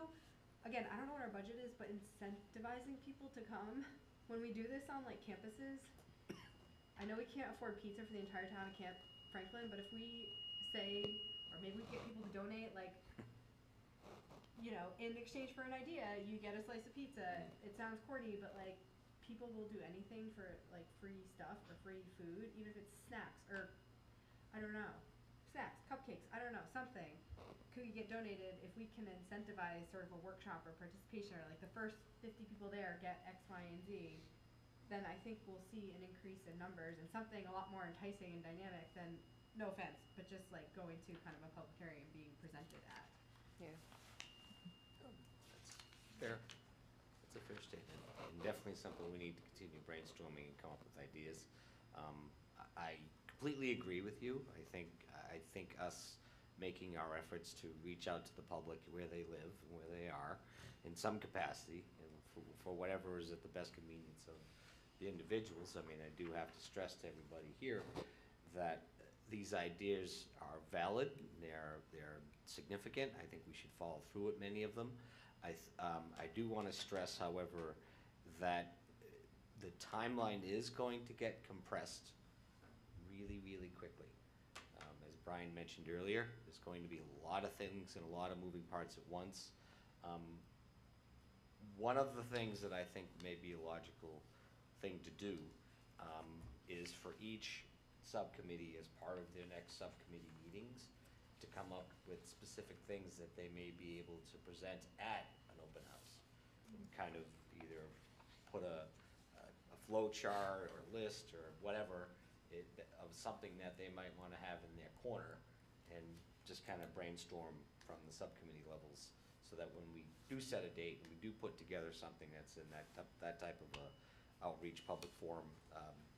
again, I don't know what our budget is, but incentivizing people to come when we do this on like campuses. I know we can't afford pizza for the entire town of Camp Franklin, but if we say, or maybe we get people to donate, like, you know, in exchange for an idea, you get a slice of pizza. It sounds corny, but like, people will do anything for like free stuff or free food, even if it's snacks or, I don't know, snacks, cupcakes, I don't know, something. Could get donated if we can incentivize sort of a workshop or participation, or like the first 50 people there get X, Y, and Z, then I think we'll see an increase in numbers and something a lot more enticing and dynamic than, no offense, but just like going to kind of a public hearing and being presented at. Yeah. Fair. That's a fair statement, and definitely something we need to continue brainstorming and come up with ideas. I completely agree with you. I think us making our efforts to reach out to the public where they live and where they are in some capacity, and for whatever is at the best convenience of the individuals. I mean, I do have to stress to everybody here that these ideas are valid, they're significant. I think we should follow through with many of them. I do want to stress, however, that the timeline is going to get compressed really, really quickly. As Brian mentioned earlier, there's going to be a lot of things and a lot of moving parts at once. One of the things that I think may be a logical thing to do is for each subcommittee, as part of their next subcommittee meetings, to come up with specific things that they may be able to present at an open house. And kind of either put a flow chart or list or whatever of something that they might want to have in their corner, and just kind of brainstorm from the subcommittee levels, so that when we do set a date and we do put together something that's in that type of a outreach public forum,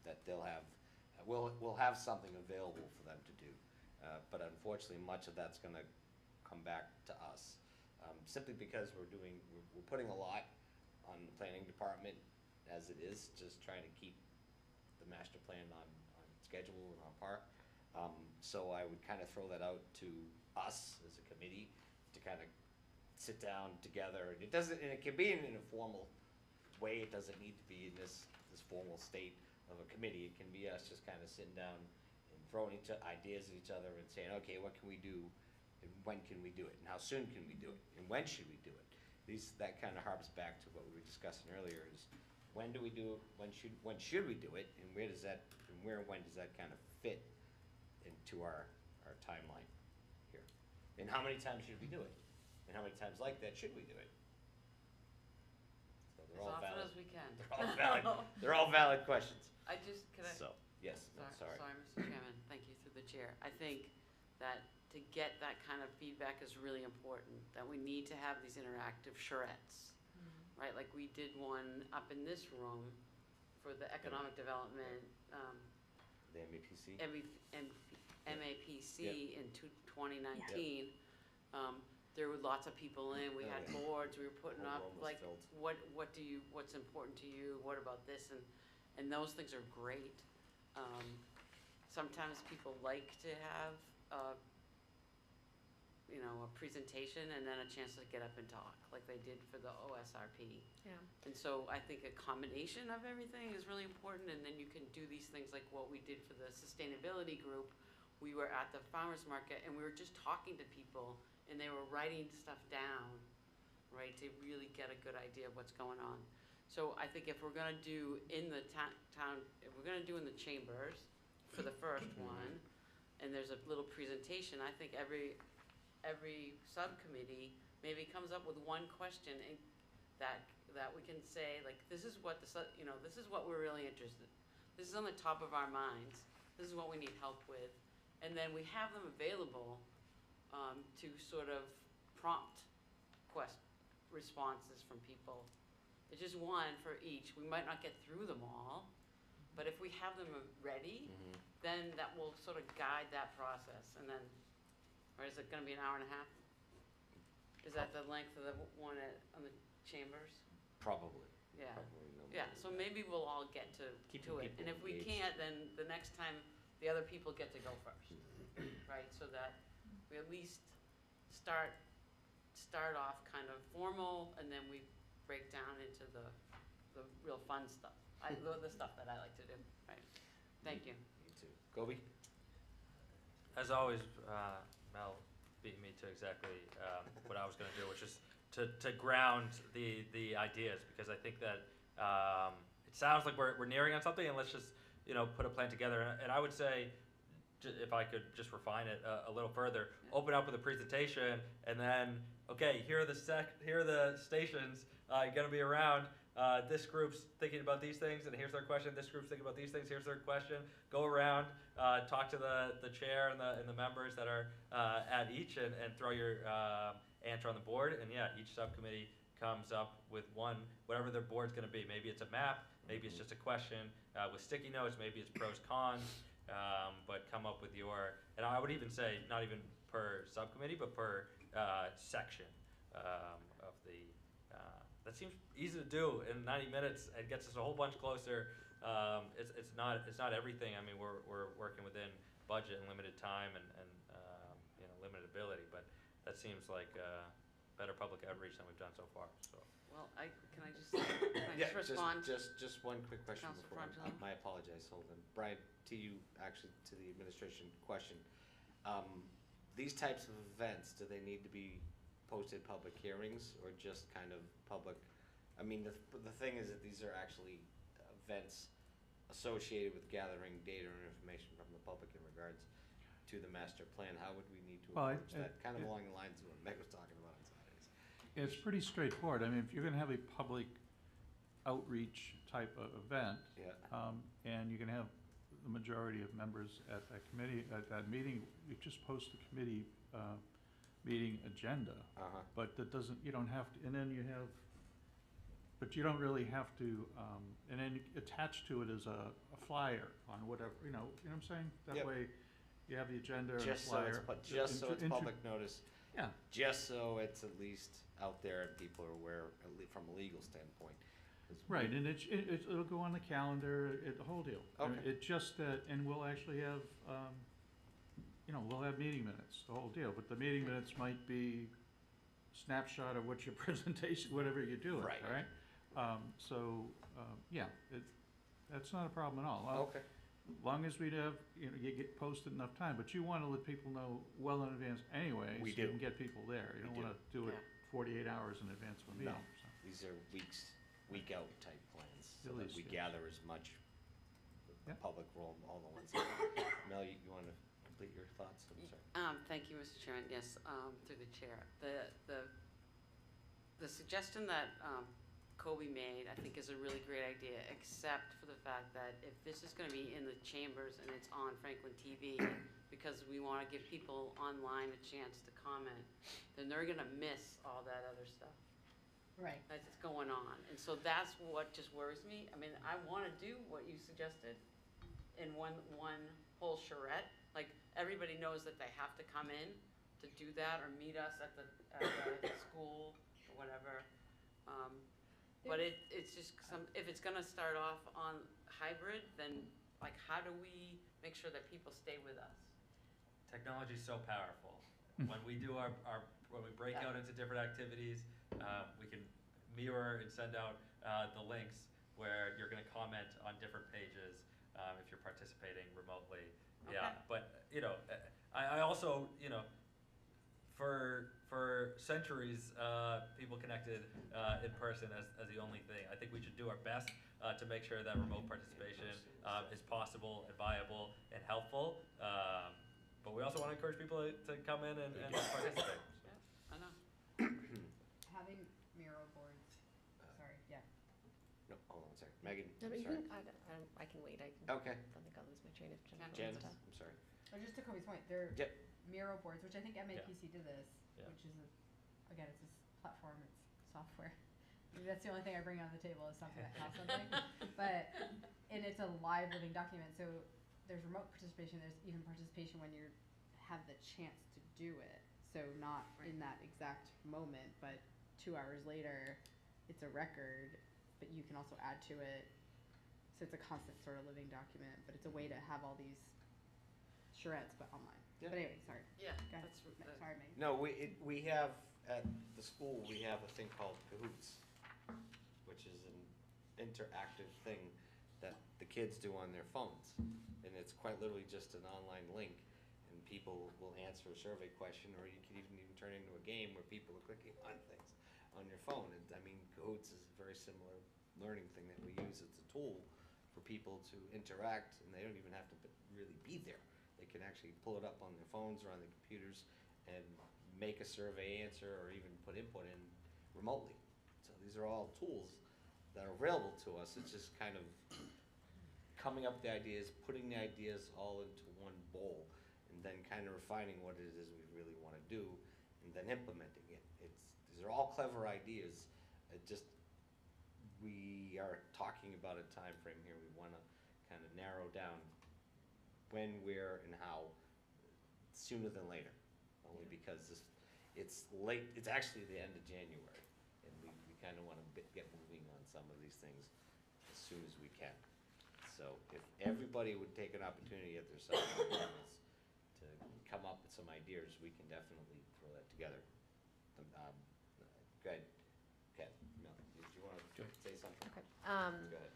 that we'll have something available for them to do. But unfortunately, much of that's going to come back to us, simply because we're putting a lot on the planning department as it is, just trying to keep the master plan on schedule and on par. So I would kind of throw that out to us as a committee to kind of sit down together. And it can be in an informal way. It doesn't need to be in this formal state of a committee. It can be us just kind of sitting down and throwing ideas at each other and saying, okay, what can we do, and when can we do it, and how soon can we do it, and when should we do it? That kind of harps back to what we were discussing earlier, is when do we do it, when should we do it, and where and when does that kind of fit into our timeline here? And how many times should we do it? And how many times like that should we do it? So they're As all often valid. as we can. They're all valid questions. Can I? So, yes, no, sorry. Sorry, Mr. Chairman, thank you through the chair. I think that to get that kind of feedback is really important, that we need to have these interactive charrettes, right? Like we did one up in this room for the economic development, The MAPC? MAPC in 2019. There were lots of people in, we had boards, we were putting up, like, what's important to you, what about this, and those things are great. Sometimes people like to have, a presentation and then a chance to get up and talk, like they did for the OSRP. Yeah. And so I think a combination of everything is really important, and then you can do these things like what we did for the sustainability group. We were at the farmer's market and we were just talking to people, and they were writing stuff down, right, to really get a good idea of what's going on. So I think if we're gonna do in the town, if we're gonna do in the chambers for the first one, and there's a little presentation, I think every subcommittee maybe comes up with one question and that we can say, like, this is what this is what we're really interested in. This is on the top of our minds. This is what we need help with. And then we have them available to sort of prompt responses from people. It's just one for each. We might not get through them all, but if we have them ready, then that will sort of guide that process. And then, or is it gonna be an hour and a half? Is that the length of the one on the chambers? Probably. Yeah. Probably no more Yeah, than so that. maybe we'll all get to Keeping it. people And if we engaged. can't, then the next time, the other people get to go first. right? So that we at least start off kind of formal, and then we break down into the real fun stuff. The stuff that I like to do, right? Thank you. Me too. Gobi? As always, Mel beat me to exactly what I was going to do, which is to ground the ideas, because I think that it sounds like we're nearing on something, and let's just put a plan together. And I would say, if I could just refine it a little further, open up with a presentation, and then okay, here are the stations you're going to be around. This group's thinking about these things, and here's their question. This group's thinking about these things. Here's their question. Go around, talk to the chair and the members that are at each, and throw your answer on the board. And yeah, each subcommittee comes up with whatever their board's going to be. Maybe it's a map. Maybe it's just a question with sticky notes. Maybe it's pros, cons. But come up with your, and I would even say not even per subcommittee, but per section of the. That seems easy to do in 90 minutes and gets us a whole bunch closer. It's not everything. I mean, we're working within budget and limited time and limited ability, but that seems like better public outreach than we've done so far. So. Well, can I just respond? Just one quick question Councilor before. Frangilli? I apologize, Holden. Brian, to you, actually, to the administration question. These types of events, do they need to be posted public hearings or just kind of public? I mean, the thing is that these are actually events associated with gathering data and information from the public in regards to the master plan. How would we need to approach that? Kind of along the lines of what Meg was talking about on Saturdays. It's pretty straightforward. I mean, if you're gonna have a public outreach type of event, and you can have the majority of members at that committee, at that meeting, you just post the committee meeting agenda. But that doesn't, you don't have to, and then you have, but you don't really have to, and then attached to it is a flyer on whatever, you know what I'm saying? That way, you have the agenda and a flyer. Just so it's public notice. Yeah. Just so it's at least out there and people are aware, from a legal standpoint. Right, and it'll go on the calendar, the whole deal. Okay. It just that, and we'll actually have, we'll have meeting minutes, the whole deal. But the meeting minutes might be snapshot of what your presentation, whatever you're doing, Right. all right? That's not a problem at all. Okay. Long as we have, you get posted enough time, but you wanna let people know well in advance anyway. We so you do. can get people there. You don't wanna do it 48 hours in advance of a meeting. No, so. these are week out type plans, so At that least, we yeah. gather as much Yep. public role all the ones. Mel, you want to complete your thoughts? I'm sorry. Thank you, Mr. Chairman. Yes, through the chair. The suggestion that Kobe made, I think, is a really great idea, except for the fact that if this is going to be in the chambers and it's on Franklin TV, because we want to give people online a chance to comment, then they're going to miss all that other stuff. Right. That's going on. And so that's what just worries me. I mean, I want to do what you suggested in one whole charrette. Like, everybody knows that they have to come in to do that or meet us at the school or whatever. But it's just if it's gonna start off on hybrid, then like how do we make sure that people stay with us? Technology's so powerful. When we do when we break out into different activities, we can mirror and send out the links where you're going to comment on different pages if you're participating remotely. Okay. Yeah, but I also for centuries people connected in person as the only thing. I think we should do our best to make sure that remote participation is possible and viable and helpful. But we also want to encourage people to come in and participate. I know. Having Miro boards, sorry, yeah. No, hold on a second. Megan, No, I'm you sorry. I can wait. I Okay. don't think I'll lose my train of Jen, I'm sorry. Or just to Kobe's point, they're Yep. Miro boards, which I think MAPC did this, Yeah. which is again, it's this platform, it's software. Maybe that's the only thing I bring on the table is something that costs something. And it's a live living document, so there's remote participation, there's even participation when you have the chance to do it. So not in that exact moment, but 2 hours later, it's a record, but you can also add to it. So it's a constant sort of living document, but it's a way to have all these charrettes, but online. Yeah. But anyway, sorry. Yeah, Go ahead. that's, Sorry, Megan. No, we have, at the school, we have a thing called Cahoots, which is an interactive thing that the kids do on their phones. And it's quite literally just an online link, and people will answer a survey question, or you can even turn it into a game where people are clicking on things on your phone. And I mean, Cahoots is a very similar learning thing that we use. It's a tool for people to interact, and they don't even have to really be there. They can actually pull it up on their phones or on their computers and make a survey answer or even put input in remotely. So these are all tools that are available to us. It's just kind of coming up with the ideas, putting the ideas all into one bowl, and then kind of refining what it is we really want to do, and then implementing it. These are all clever ideas. It just, we are talking about a time frame here. We want to kind of narrow down when, where, and how sooner than later. Only because it's late. It's actually the end of January, and we kind of want to get moving on some of these things as soon as we can. So if everybody would take an opportunity at their side to come up with some ideas, we can definitely throw that together. Go ahead. Okay. Mel, did you want to say something? Okay. Go ahead.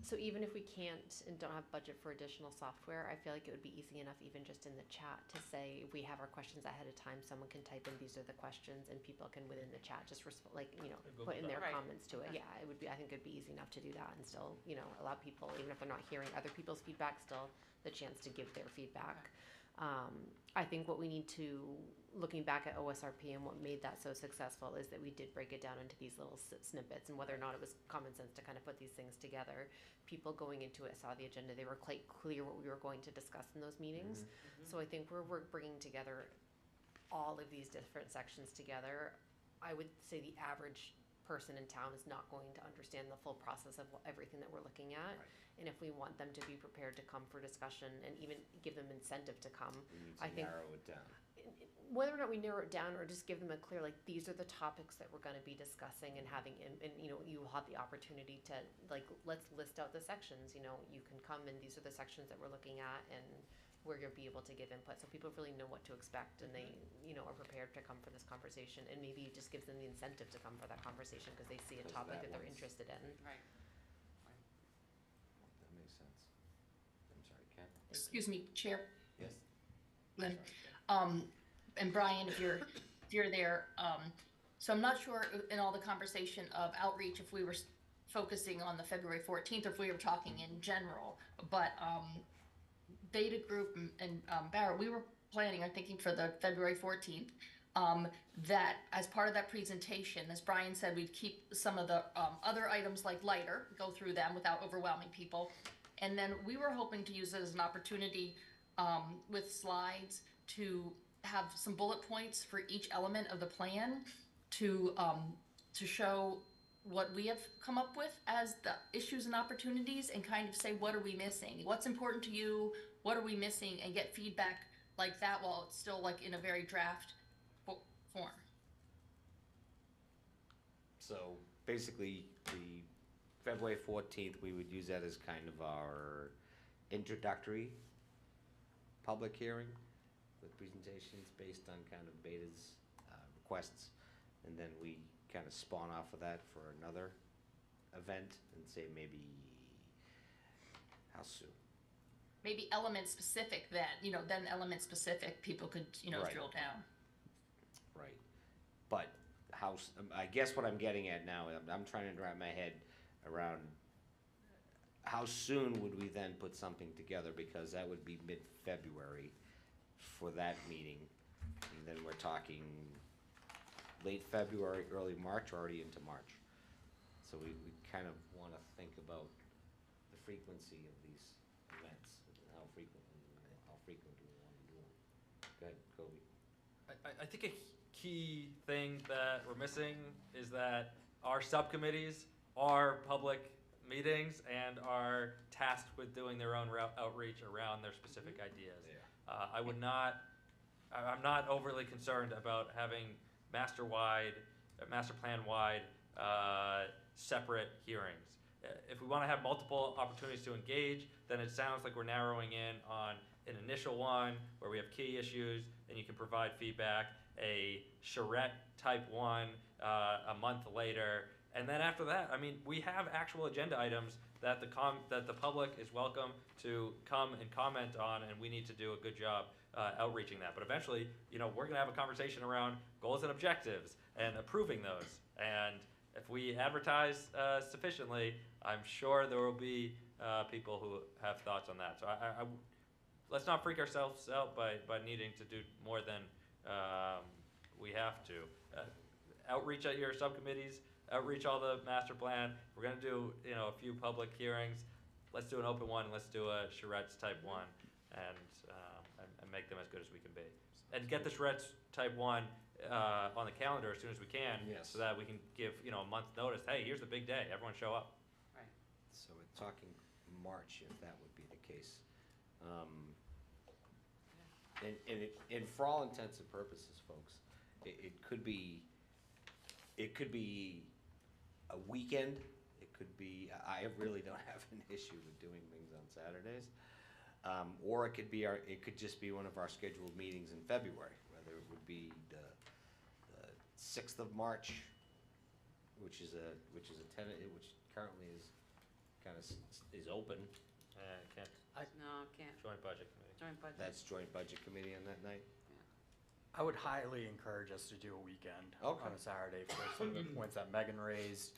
So even if we can't and don't have budget for additional software, I feel like it would be easy enough even just in the chat to say, if we have our questions ahead of time, someone can type in these are the questions, and people can within the chat just put in their Right. comments to it. Yeah, it would be, I think it'd be easy enough to do that and still, allow people, even if they're not hearing other people's feedback, still the chance to give their feedback. I think what we need to, looking back at OSRP and what made that so successful, is that we did break it down into these little snippets, and whether or not it was common sense to kind of put these things together. People going into it saw the agenda, they were quite clear what we were going to discuss in those meetings. So I think we're bringing together all of these different sections together. I would say the average person in town is not going to understand the full process of everything that we're looking at. And if we want them to be prepared to come for discussion and even give them incentive to come, We need I to think narrow it down. whether or not we narrow it down or just give them a clear, like, these are the topics that we're gonna be discussing and having, and you will have the opportunity to, like, let's list out the sections, you can come and these are the sections that we're looking at and where you'll be able to give input, so people really know what to expect and they, are prepared to come for this conversation, and maybe it just gives them the incentive to come for that conversation because they see a Because topic that that they're one's- interested in. Right. That makes sense. I'm sorry, Ken? Excuse me, Chair. Yes. Lynn. Sorry, Ken. And Brian, if you're there, so I'm not sure in all the conversation of outreach if we were focusing on the February 14th or if we were talking in general, but Beta Group and Barra, we were planning or thinking for the February 14th, that as part of that presentation, as Brian said, we'd keep some of the other items like lighter, go through them without overwhelming people. And then we were hoping to use it as an opportunity with slides to have some bullet points for each element of the plan to show what we have come up with as the issues and opportunities, and kind of say, what are we missing? What's important to you? What are we missing? And get feedback like that while it's still like in a very draft form. So basically, the February 14th, we would use that as kind of our introductory public hearing with presentations based on kind of Beta's requests. And then we kind of spawn off of that for another event and say maybe, how soon? Maybe element specific then element specific, people could, Right. drill down. Right. But I guess what I'm getting at now, I'm trying to wrap my head around how soon would we then put something together, because that would be mid-February for that meeting. And then we're talking late February, early March, already into March. So we kind of want to think about the frequency of these events, and how frequent do we want to do them. Go ahead, Kobe. I think a key thing that we're missing is that our subcommittees are public meetings and are tasked with doing their own outreach around their specific ideas. I'm not overly concerned about having master plan-wide separate hearings. If we want to have multiple opportunities to engage, then it sounds like we're narrowing in on an initial one where we have key issues and you can provide feedback, a charrette type one a month later, and then after that, I mean, we have actual agenda items that the public is welcome to come and comment on, and we need to do a good job outreaching that. But eventually, you know, we're gonna have a conversation around goals and objectives and approving those. And if we advertise sufficiently, I'm sure there will be people who have thoughts on that. So let's not freak ourselves out by needing to do more than we have to. Outreach at your subcommittees, outreach all the master plan. We're gonna do, you know, a few public hearings. Let's do an open one, let's do a charrettes type one, and make them as good as we can be. And get the charrettes type one on the calendar as soon as we can, Yes. so that we can give, you know, a month's notice. Hey, here's the big day, everyone show up. Right. So we're talking March, if that would be the case. And for all intents and purposes, folks, it could be a weekend. It could be, I really don't have an issue with doing things on Saturdays. Or it could just be one of our scheduled meetings in February, whether it would be the 6th of March, which is currently is kind of is open. Can't. No, can't. Joint budget committee. Joint budget. That's joint budget committee on that night. I would highly encourage us to do a weekend Okay. on a Saturday for some of the points that Megan raised.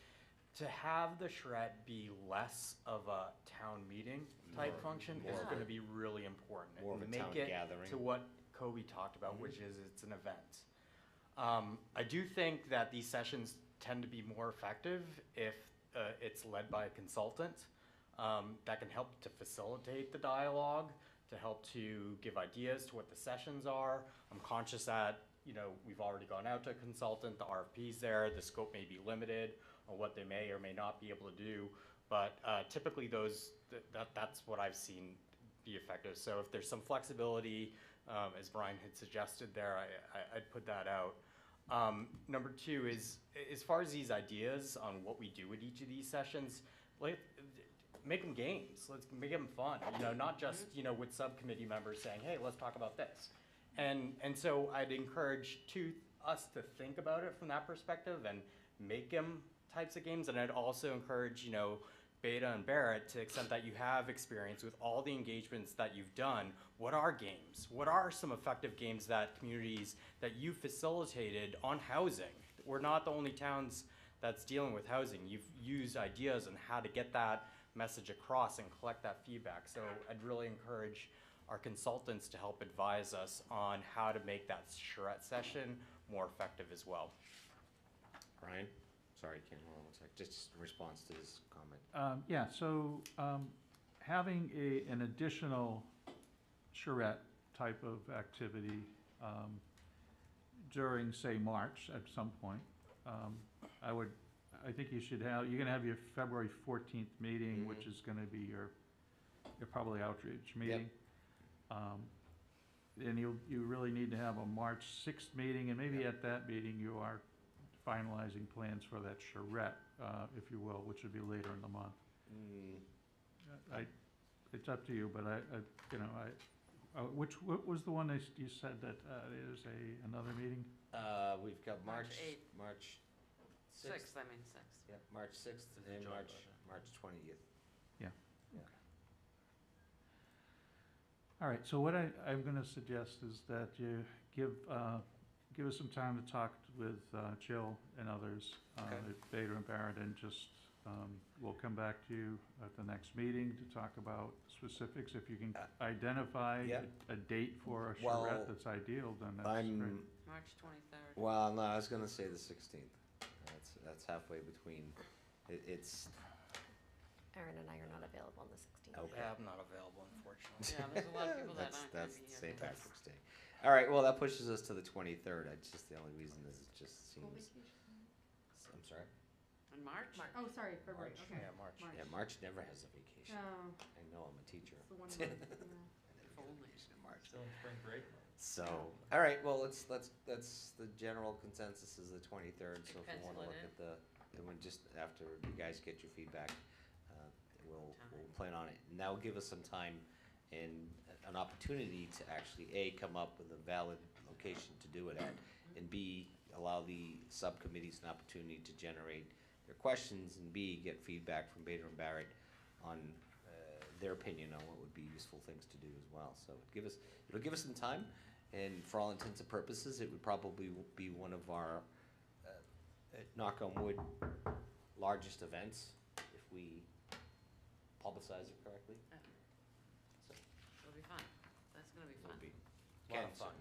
To have the charrette be less of a town meeting type function is going to be really important. More of and a make town it gathering. to what Kobe talked about, which is it's an event. I do think that these sessions tend to be more effective if it's led by a consultant that can help to facilitate the dialogue, to help to give ideas to what the sessions are. I'm conscious that, you know, we've already gone out to a consultant, the RFP's there, the scope may be limited on what they may or may not be able to do, but typically that's what I've seen be effective. So if there's some flexibility, as Brian had suggested there, I'd put that out. Number two is, as far as these ideas on what we do at each of these sessions, make them games. Let's make them fun. You know, not just, you know, with subcommittee members saying, hey, let's talk about this. And so I'd encourage us to think about it from that perspective and make them types of games. And I'd also encourage, you know, Beta and Barrett, to the extent that you have experience with all the engagements that you've done, what are games? What are some effective games that communities that you facilitated on housing? We're not the only towns that's dealing with housing. You've used ideas on how to get that message across and collect that feedback. So I'd really encourage our consultants to help advise us on how to make that charrette session more effective as well. Brian? Sorry, Ken, hold on one sec. Just in response to his comment. Yeah, so having an additional charrette type of activity during, say, March at some point, I think you're gonna have your February 14th meeting, which is gonna be your probably outreach meeting. And you really need to have a March 6th meeting, and maybe at that meeting you are finalizing plans for that charrette, if you will, which would be later in the month. It's up to you, but what was the one you said that there's another meeting? We've got March 6th, I mean 6th. Yep, March 6th and March 20th. Yeah. All right, so what I'm gonna suggest is that you give us some time to talk with Jill and others, at Bader and Barrett, and just, we'll come back to you at the next meeting to talk about specifics. If you can identify a date for a charrette that's ideal, then that's great. March 23rd. Well, no, I was gonna say the 16th. That's halfway between, it's. Aaron and I are not available on the 16th. Okay. Yeah, I'm not available, unfortunately. Yeah, there's a lot of people that aren't gonna That's be here. St. Patrick's Day. All right, well, that pushes us to the 23rd. The only reason is it just seems. I'm sorry? In March? Oh, sorry, February, March. okay. Yeah, March. Yeah, March never has a vacation. Oh. I know, I'm a teacher. It's the one month, yeah. If only. In March. Still in spring break. So, all right, well, that's the general consensus is the 23rd. So if we want to look at then when just after you guys get your feedback, we'll plan on it. And that will give us some time and an opportunity to actually, A, come up with a valid location to do it at, and B, allow the subcommittees an opportunity to generate their questions, and B, get feedback from Bader and Barrett on their opinion on what would be useful things to do as well. So it'll give us some time, and for all intents and purposes, it would probably be one of our, knock on wood, largest events if we publicize it correctly. So, It'll be fun. That's gonna be fun. it'll be A lot Ken, of fun.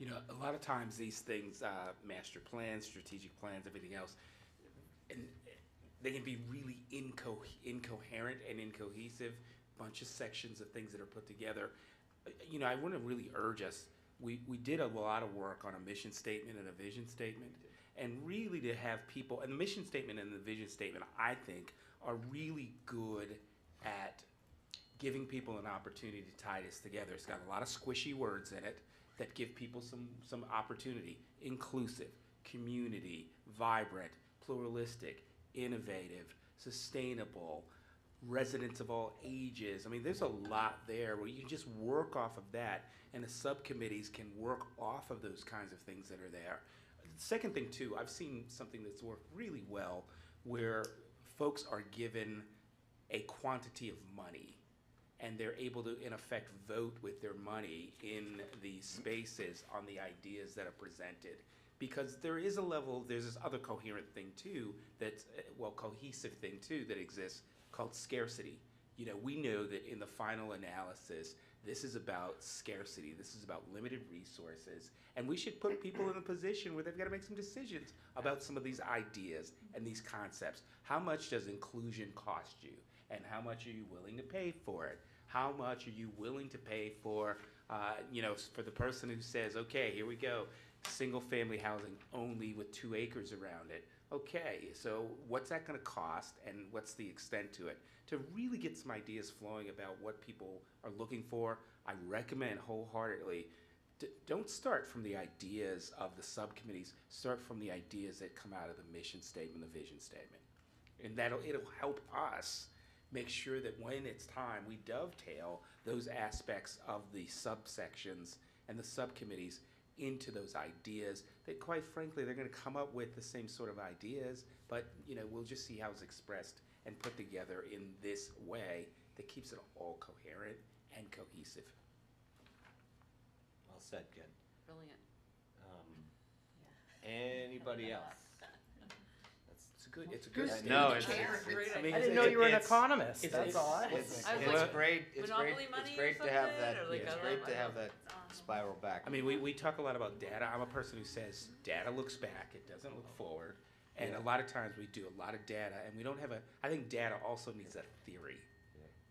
You know, a lot of times these things, master plans, strategic plans, everything else, and they can be really incoherent and incohesive, bunch of sections of things that are put together. You know, I want to really urge us, we did a lot of work on a mission statement and a vision statement, and really to have people, and the mission statement and the vision statement, I think, are really good at giving people an opportunity to tie this together. It's got a lot of squishy words in it that give people some opportunity. Inclusive, community, vibrant, pluralistic, innovative, sustainable, residents of all ages. I mean, there's a lot there where you can just work off of that, and the subcommittees can work off of those kinds of things that are there. Second thing too, I've seen something that's worked really well where folks are given a quantity of money, and they're able to, in effect, vote with their money in these spaces on the ideas that are presented. Because there is a level, there's this other coherent thing too, that's, well, cohesive thing too that exists called scarcity. You know, we know that in the final analysis, this is about scarcity, this is about limited resources, and we should put people in a position where they've got to make some decisions about some of these ideas and these concepts. How much does inclusion cost you? And how much are you willing to pay for it? How much are you willing to pay for, you know, for the person who says, okay, here we go, single family housing only with 2 acres around it. Okay, so what's that gonna cost and what's the extent to it? To really get some ideas flowing about what people are looking for, I recommend wholeheartedly, don't start from the ideas of the subcommittees, start from the ideas that come out of the mission statement, the vision statement. And it'll help us make sure that when it's time, we dovetail those aspects of the subsections and the subcommittees into those ideas that, quite frankly, they're going to come up with the same sort of ideas, but you know, we'll just see how it's expressed and put together in this way that keeps it all coherent and cohesive. Well said, Ken. Brilliant. Anybody else? It's a good statement. No, it's great. I mean, I didn't know you were an it's- economist. it's- That's all I was It's thinking. like, great, it's Monopoly great, money it's or great to have something, that, or like it's I great love- to I have love that spiral back. I mean, we talk a lot about data. I'm a person who says data looks back, it doesn't look forward. And a lot of times we do a lot of data, and we don't have I think data also needs a theory.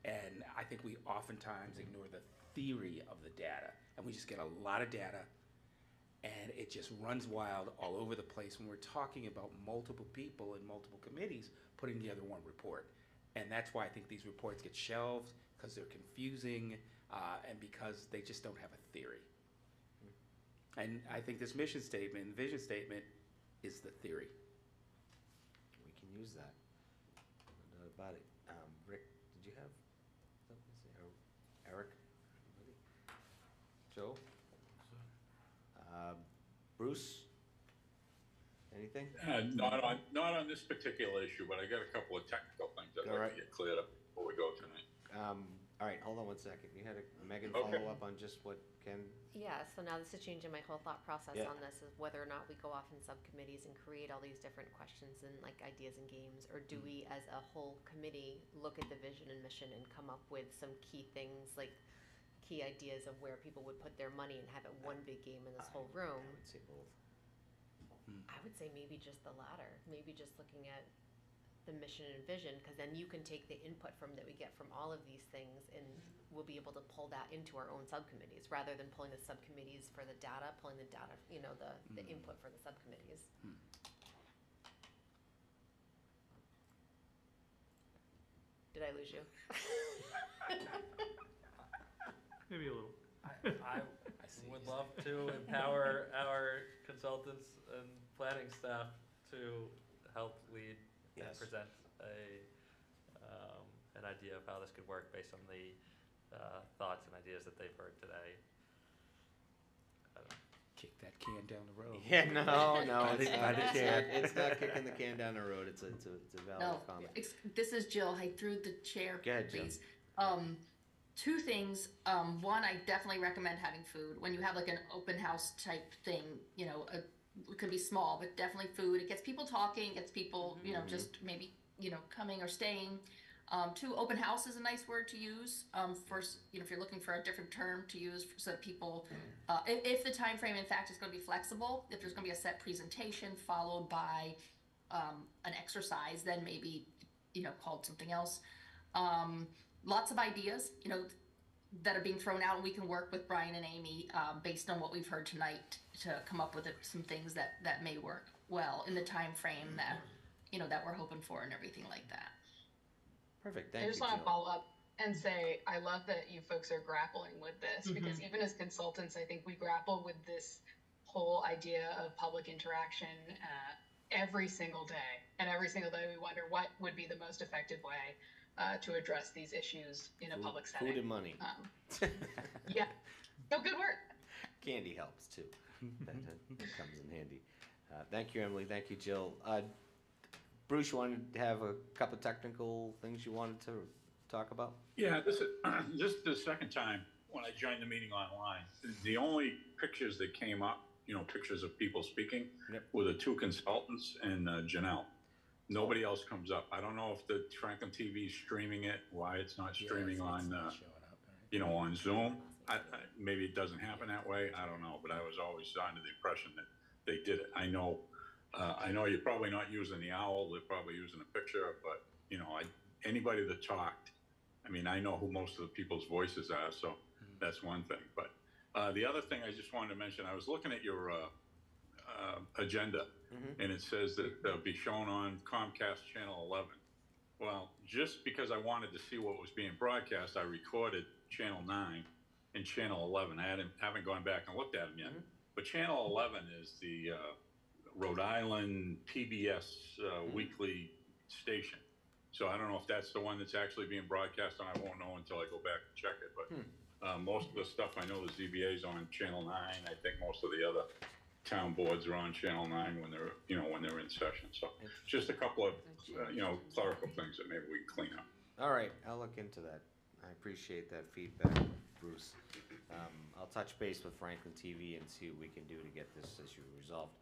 And I think we oftentimes ignore the theory of the data, and we just get a lot of data, and it just runs wild all over the place when we're talking about multiple people and multiple committees putting together one report. And that's why I think these reports get shelved, because they're confusing, and because they just don't have a theory. And I think this mission statement and vision statement is the theory. We can use that. No doubt about it. Rick, did you have something to say? Or Eric? Anybody? Joe? Bruce? Anything? Not on this particular issue, but I got a couple of technical things I'd All like right. to get cleared up before we go tonight. All right, hold on 1 second. You had a Megan Okay. follow up on just what Ken? Yeah, so now this is changing my whole thought process Yeah. on this, is whether or not we go off in subcommittees and create all these different questions and like ideas and games, or do we as a whole committee look at the vision and mission and come up with some key things, like key ideas of where people would put their money and have it one big game in this whole room? I would say both. I would say maybe just the latter, maybe just looking at the mission and vision, because then you can take the input from that we get from all of these things, and we'll be able to pull that into our own subcommittees, rather than pulling the subcommittees for the data, pulling the data, you know, the input for the subcommittees. Did I lose you? Maybe a little. I would love to empower our consultants and planning staff to help lead and Yes. present an idea of how this could work based on the thoughts and ideas that they've heard today. I don't know. Kick that can down the road. Yeah, no, it's By not, the it's chair. not, it's not kicking the can down the road, it's a valid No, comment. this is Jill. I threw the chair, Go ahead, Jill. please. Two things. One, I definitely recommend having food. When you have like an open house type thing, you know, it could be small, but definitely food. It gets people talking, gets people, you know, just maybe, you know, coming or staying. Two, open house is a nice word to use. First, you know, if you're looking for a different term to use so that people, if the time frame in fact is going to be flexible, if there's going to be a set presentation followed by an exercise, then maybe, you know, called something else. Lots of ideas, you know, that are being thrown out, and we can work with Brian and Amy based on what we've heard tonight to come up with some things that may work well in the time frame that, you know, that we're hoping for and everything like that. Perfect, I thank you, just want to Jill. follow up and say I love that you folks are grappling with this because even as consultants, I think we grapple with this whole idea of public interaction every single day. And every single day we wonder what would be the most effective way to address these issues in a public setting. Food and money. Yeah. So good work. Candy helps too. That comes in handy. Thank you, Emily. Thank you, Jill. Bruce, you wanted to have a couple technical things you wanted to talk about? Yeah, this is the second time when I joined the meeting online. The only pictures that came up, you know, pictures of people speaking, were the two consultants and Janelle. Nobody else comes up. I don't know if the Franklin TV is streaming it, why it's not streaming on, you know, on Zoom. Maybe it doesn't happen that way. I don't know, but I was always under the impression that they did it. I know you're probably not using the owl. They're probably using a picture, but you know, anybody that talked, I mean, I know who most of the people's voices are, so that's one thing. But the other thing I just wanted to mention, I was looking at your agenda, and it says that they'll be shown on Comcast Channel 11. Well, just because I wanted to see what was being broadcast, I recorded Channel 9 and Channel 11. I haven't gone back and looked at them yet. But Channel 11 is the Rhode Island PBS weekly station. So I don't know if that's the one that's actually being broadcast on. I won't know until I go back and check it. But most of the stuff I know the ZBA's on Channel 9. I think most of the other town boards are on Channel 9 when they're in session. So just a couple of clerical things that maybe we can clean up. All right, I'll look into that. I appreciate that feedback, Bruce. I'll touch base with Franklin TV and see what we can do to get this issue resolved.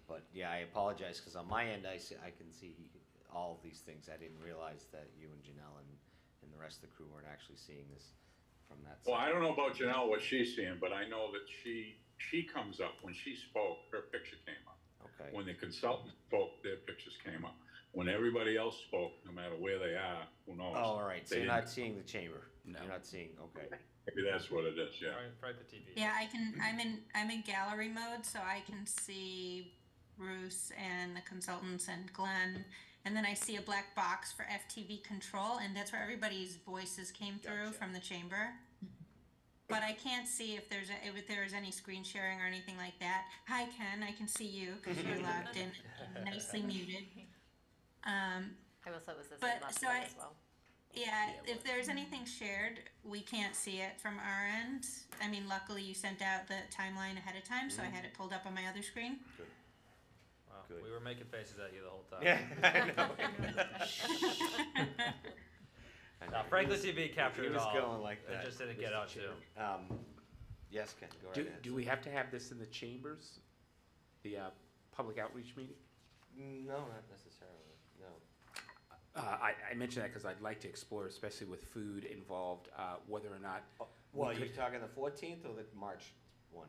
But yeah, I apologize because on my end, I can see all of these things. I didn't realize that you and Janelle and the rest of the crew weren't actually seeing this from that side. Well, I don't know about Janelle, what she's seeing, but I know that she comes up. When she spoke, her picture came up. Okay. When the consultant spoke, their pictures came up. When everybody else spoke, no matter where they are, who knows? Oh, all right. So They you're didn't- not seeing the chamber. No. You're not seeing. Okay. Maybe that's what it is. Yeah. Right, the TV. Yeah, I'm in gallery mode, so I can see Bruce and the consultants and Glenn, and then I see a black box for FTV control, and that's where everybody's voices came through from the chamber. But I can't see if there is any screen sharing or anything like that. Hi Ken, I can see you because you're logged in, nicely muted. I will say it was the same But last so night as well. Yeah, if there's anything shared, we can't see it from our end. I mean, luckily you sent out the timeline ahead of time, so I had it pulled up on my other screen. Good. Wow, Good. we were making faces at you the whole time. Yeah, I know. Now, Franklin TV captured He it was all. going like It that. just didn't get out too. Yes, Ken, go right ahead. Do we have to have this in the chambers? The public outreach meeting? No, not necessarily. No. I mention that because I'd like to explore, especially with food involved, whether or not. Well, we you're could- talking the 14th or the March one?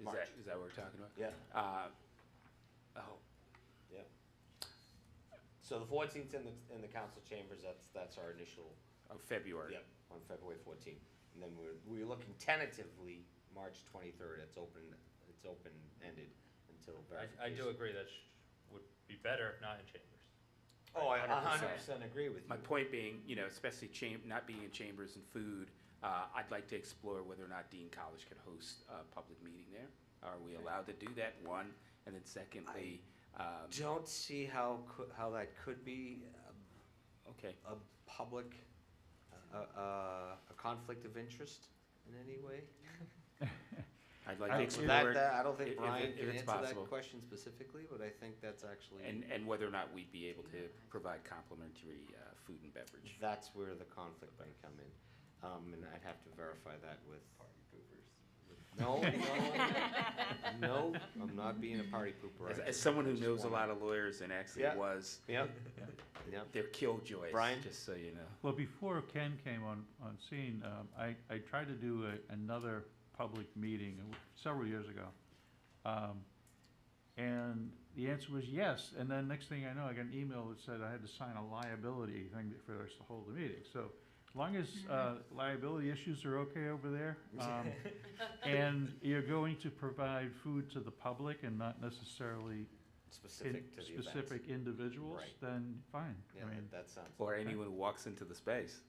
Is that what we're talking about? Yeah. Yeah. So the 14th in the council chambers. That's our initial. Of February. Yep, on February 14th, and then we're looking tentatively March 23rd. It's open ended until verification. I do agree that would be better if not in chambers. Oh, I 100%. 100% agree with you. My point being, especially not being in chambers and food, I'd like to explore whether or not Dean College can host a public meeting there. Are we allowed to do that? One, and then secondly, Don't see how that could be okay. a public a conflict of interest in any way? I'd like I- to if explore it. I don't think if Brian it- if can it's answer possible. that question specifically, but I think that's actually, And whether or not we'd be able to provide complimentary food and beverage. that's where the conflict may come in. And I'd have to verify that with. No, no, I'm not being a party pooper. As someone who knows a lot of lawyers and actually Yeah. was, Yep, yep. they're killjoys, Brian? just so you know. Well, before Ken came on scene, I tried to do another public meeting several years ago. And the answer was yes, and then next thing I know, I got an email that said I had to sign a liability thing for us to hold the meeting. So as long as liability issues are okay over there, and you're going to provide food to the public and not necessarily Specific to the event. specific individuals, Right. then fine. Yeah, I mean, that sounds. Or anyone who walks into the space.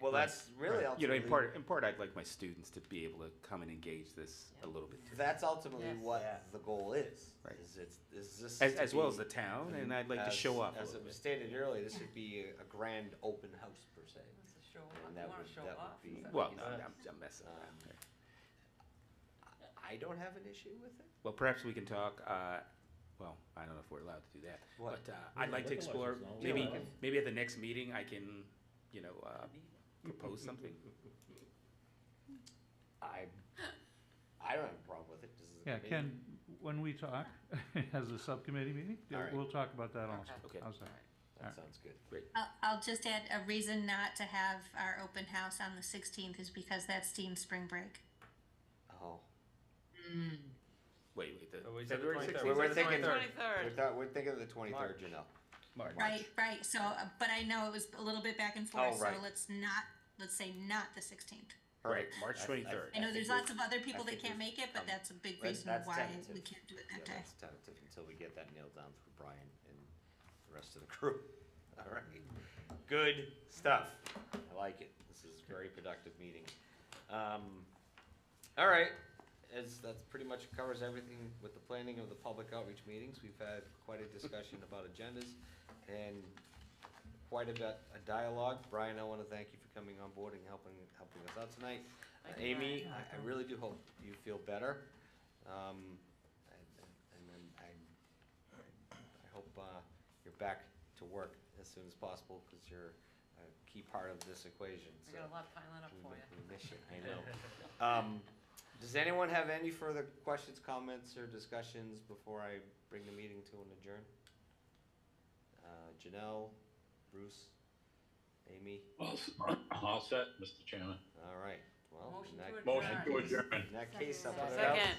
Well, that's really You know, ultimately. in part, I'd like my students to be able to come and engage this a little bit too. That's ultimately Yes. what the goal is. Right. Is this As to well as be- the town, and I'd like to as- show up a As little it was bit. stated earlier, this would be a grand open house per se. Show And that would be. Well, no, I'm messing around there. I don't have an issue with it. Well, perhaps we can talk, well, I don't know if we're allowed to do that. What? But I'd like to explore, maybe at the next meeting, I can, propose something. I don't have a problem with it. This is a Yeah, committee. Ken, when we talk as a subcommittee meeting, All right. we'll talk about that also. Okay. How's that? That sounds good. Great. I'll just add a reason not to have our open house on the 16th is because that's deemed spring break. Oh. Wait, Oh, we said the February 23rd. 16th? We're thinking, 23rd. we're thinking of the 23rd, Janelle. March. Right, so, but I know it was a little bit back and Oh, forth, so right. let's say not the 16th. Right, March 23rd. I know there's lots of other people I that think can't make it, but that's a big reason That's why tentative. we can't do it that Yeah, day. that's tentative until we get that nailed down through Brian and the rest of the crew. All right. Good stuff. I like it. This is a very productive meeting. All right. That's pretty much covers everything with the planning of the public outreach meetings. We've had quite a discussion about agendas and quite a bit of dialogue. Brian, I want to thank you for coming on board and helping us out tonight. Amy, I really do hope you feel better. And then I hope you're back to work as soon as possible because you're a key part of this equation. I got a lot piling up for you. We miss you, I know. Does anyone have any further questions, comments, or discussions before I bring the meeting to an adjourn? Janelle, Bruce, Amy? All set, Mr. Chairman. All right, well, Motion in that, to Motion to adjourn. in that case, I'll put it out. Second.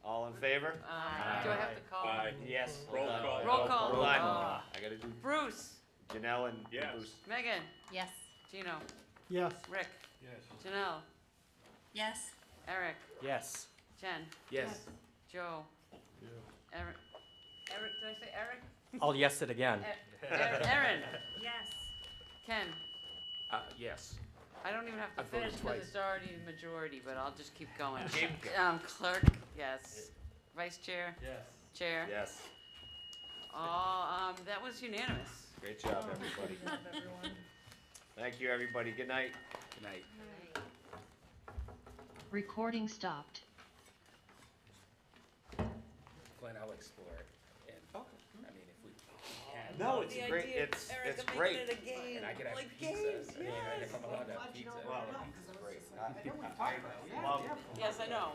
All in favor? Do I have to call? Aye. Yes. Roll hold on. call. Roll call. Hold on, Oh. I gotta do Bruce, Janelle and Yes. Bruce. Megan, Yes. Gino, Yes. Rick, Yes. Janelle, Yes? Eric, Yes. Jen, Yes. Joe, Yeah. Eric, did I say Eric? I'll yes it again. Erin, Yes. Ken. Yes. I don't even have to I voted finish because twice. it's already a majority, but I'll just keep going. Keep going. Clerk, yes. Vice Chair, Yes. Chair. Yes, That was unanimous. great job, everybody. Love everyone. Thank you, everybody. Good night. Good night. Recording stopped. Glenn, I'll explore it. And, I mean, if we can. No, it's great, it's great. And I could have pizza. I mean, if I'm allowed to have pizza. Well, it's great. I love Yes, I know.